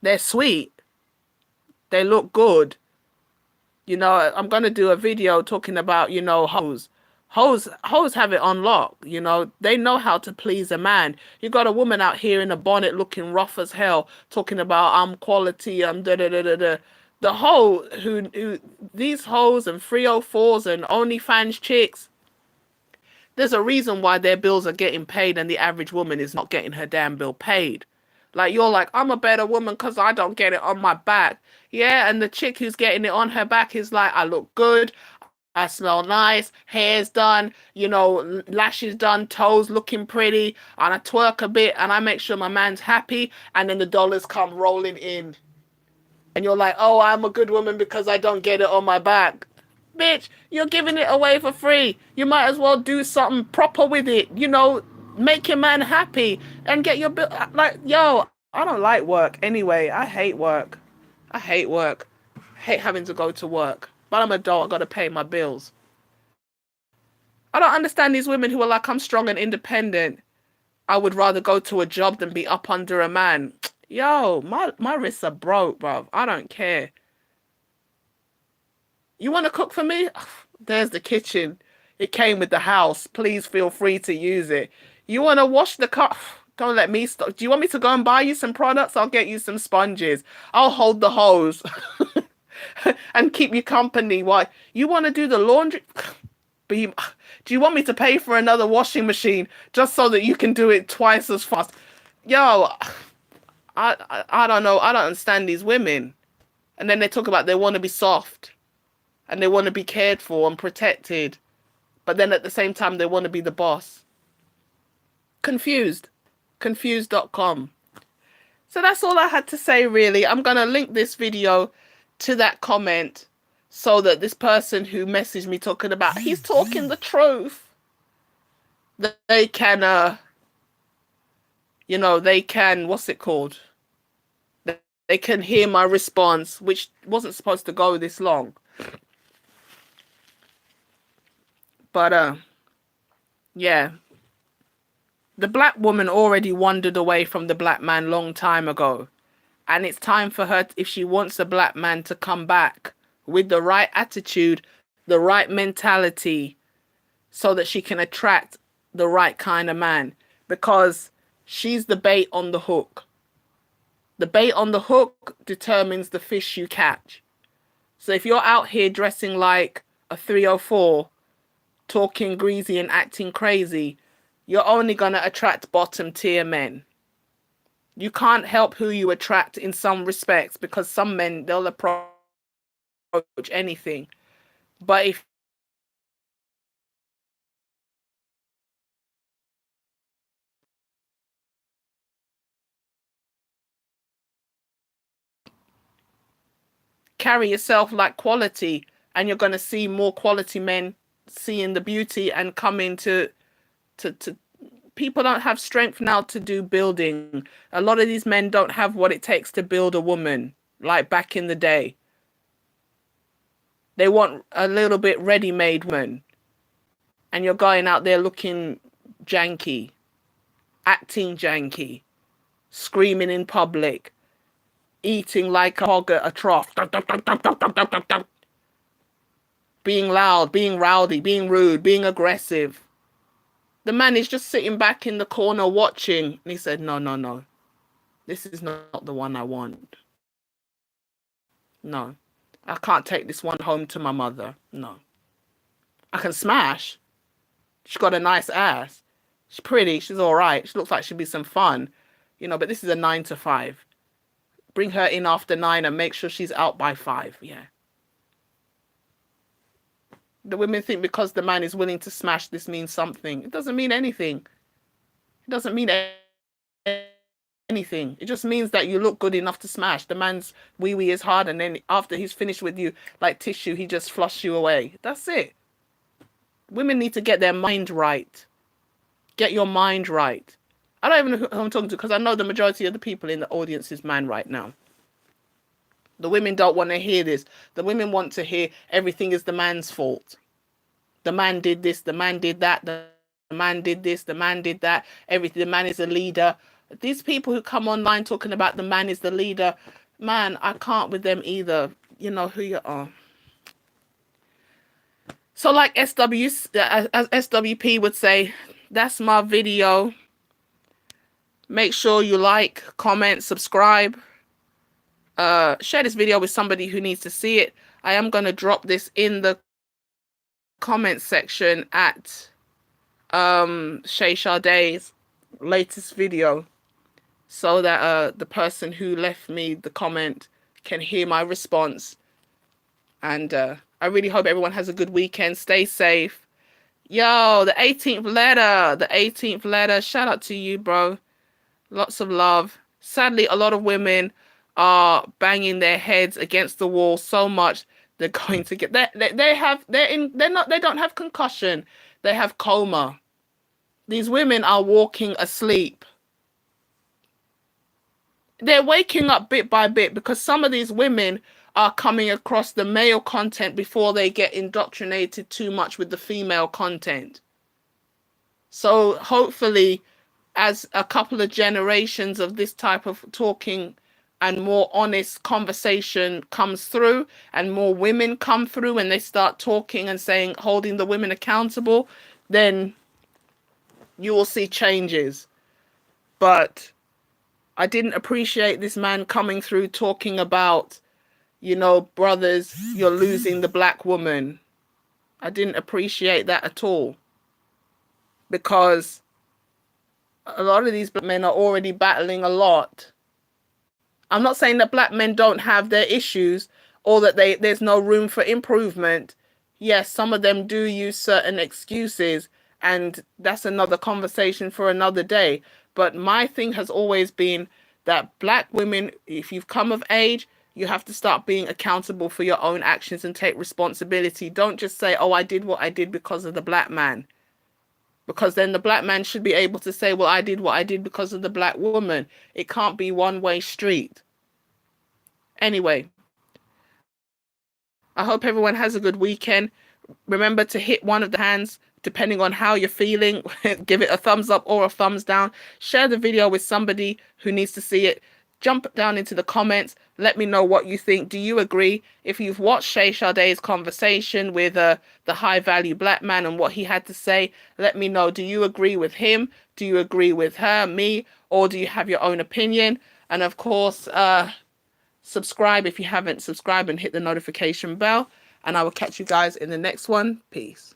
They're sweet. They look good. I'm gonna do a video talking about, hoes. Hoes have it on lock. They know how to please a man. You got a woman out here in a bonnet looking rough as hell, talking about I'm quality, I'm da da da da da. The hoe who these hoes and 304s and OnlyFans chicks, there's a reason why their bills are getting paid and the average woman is not getting her damn bill paid. Like, you're like, I'm a better woman because I don't get it on my back. Yeah, and the chick who's getting it on her back is like, I look good, I smell nice, hair's done, lashes done, toes looking pretty, and I twerk a bit, and I make sure my man's happy, and then the dollars come rolling in. And you're like, oh, I'm a good woman because I don't get it on my back. Bitch, you're giving it away for free. You might as well do something proper with it. Make your man happy and get your bill. Like, yo, I don't like work anyway. I hate work. I hate work. I hate having to go to work. But I'm an adult. I got to pay my bills. I don't understand these women who are like, I'm strong and independent. I would rather go to a job than be up under a man. Yo, my wrists are broke, bruv. I don't care. You want to cook for me? There's the kitchen. It came with the house. Please feel free to use it. You want to wash the car? Don't let me stop. Do you want me to go and buy you some products? I'll get you some sponges. I'll hold the hose and keep you company. Why? You want to do the laundry? Do you want me to pay for another washing machine just so that you can do it twice as fast? Yo, I don't know. I don't understand these women. And then they talk about they want to be soft and they want to be cared for and protected. But then at the same time, they want to be the boss. Confused. Confused.com. So that's all I had to say, really. I'm going to link this video to that comment so that this person who messaged me talking about he's talking the truth, that they can, they can, what's it called? They can hear my response, which wasn't supposed to go this long. But, yeah. The black woman already wandered away from the black man long time ago. And it's time for her, if she wants a black man to come back with the right attitude, the right mentality, so that she can attract the right kind of man. Because she's the bait on the hook. The bait on the hook determines the fish you catch. So if you're out here dressing like a 304, talking greasy and acting crazy, you're only going to attract bottom tier men. You can't help who you attract in some respects, because some men, they'll approach anything. But if carry yourself like quality, and you're going to see more quality men seeing the beauty and coming to people don't have strength now to do building. A lot of these men don't have what it takes to build a woman like back in the day. They want a little bit ready-made woman, and you're going out there looking janky, acting janky, screaming in public, eating like a hog at a trough, being loud, being rowdy, being rude, being aggressive. The man is just sitting back in the corner watching, and he said, no, no, no, this is not the one I want. No, I can't take this one home to my mother. No. I can smash. She's got a nice ass. She's pretty. She's all right. She looks like she'd be some fun. But this is a 9 to 5. Bring her in after 9 and make sure she's out by 5. Yeah. The women think because the man is willing to smash, this means something. It doesn't mean anything. It doesn't mean anything. It just means that you look good enough to smash. The man's wee-wee is hard, and then after he's finished with you, like tissue, he just flushes you away. That's it. Women need to get their mind right. Get your mind right. I don't even know who I'm talking to, because I know the majority of the people in the audience is man right now. The women don't want to hear this. The women want to hear everything is the man's fault. The man did this, the man did that, the man did this, the man did that, everything, the man is a leader. These people who come online talking about the man is the leader, man, I can't with them either. You know who you are. So like SWP would say, that's my video. Make sure you like, comment, subscribe. Share this video with somebody who needs to see it. I am going to drop this in the comment section at Shay Sade's latest video, so that the person who left me the comment can hear my response. And I really hope everyone has a good weekend. Stay safe. Yo, the 18th letter. The 18th letter. Shout out to you, bro. Lots of love. Sadly, a lot of women are banging their heads against the wall so much they're going to get they don't have concussion. They have coma. These women are walking asleep. They're waking up bit by bit, because some of these women are coming across the male content before they get indoctrinated too much with the female content. So hopefully, as a couple of generations of this type of talking and more honest conversation comes through, and more women come through and they start talking and saying, holding the women accountable, then you will see changes. But I didn't appreciate this man coming through talking about, brothers, you're losing the black woman. I didn't appreciate that at all, because a lot of these black men are already battling a lot. I'm not saying that black men don't have their issues, or that there's no room for improvement. Yes, some of them do use certain excuses, and that's another conversation for another day. But my thing has always been that black women, if you've come of age, you have to start being accountable for your own actions and take responsibility. Don't just say, oh, I did what I did because of the black man. Because then the black man should be able to say, well, I did what I did because of the black woman. It can't be one-way street. Anyway, I hope everyone has a good weekend. Remember to hit one of the hands, depending on how you're feeling. Give it a thumbs up or a thumbs down. Share the video with somebody who needs to see it. Jump down into the comments. Let me know what you think. Do you agree? If you've watched Shay Sade's conversation with the high value black man and what he had to say, let me know. Do you agree with him? Do you agree with her, me? Or do you have your own opinion? And of course, Subscribe if you haven't subscribed and hit the notification bell. And I will catch you guys in the next one. Peace.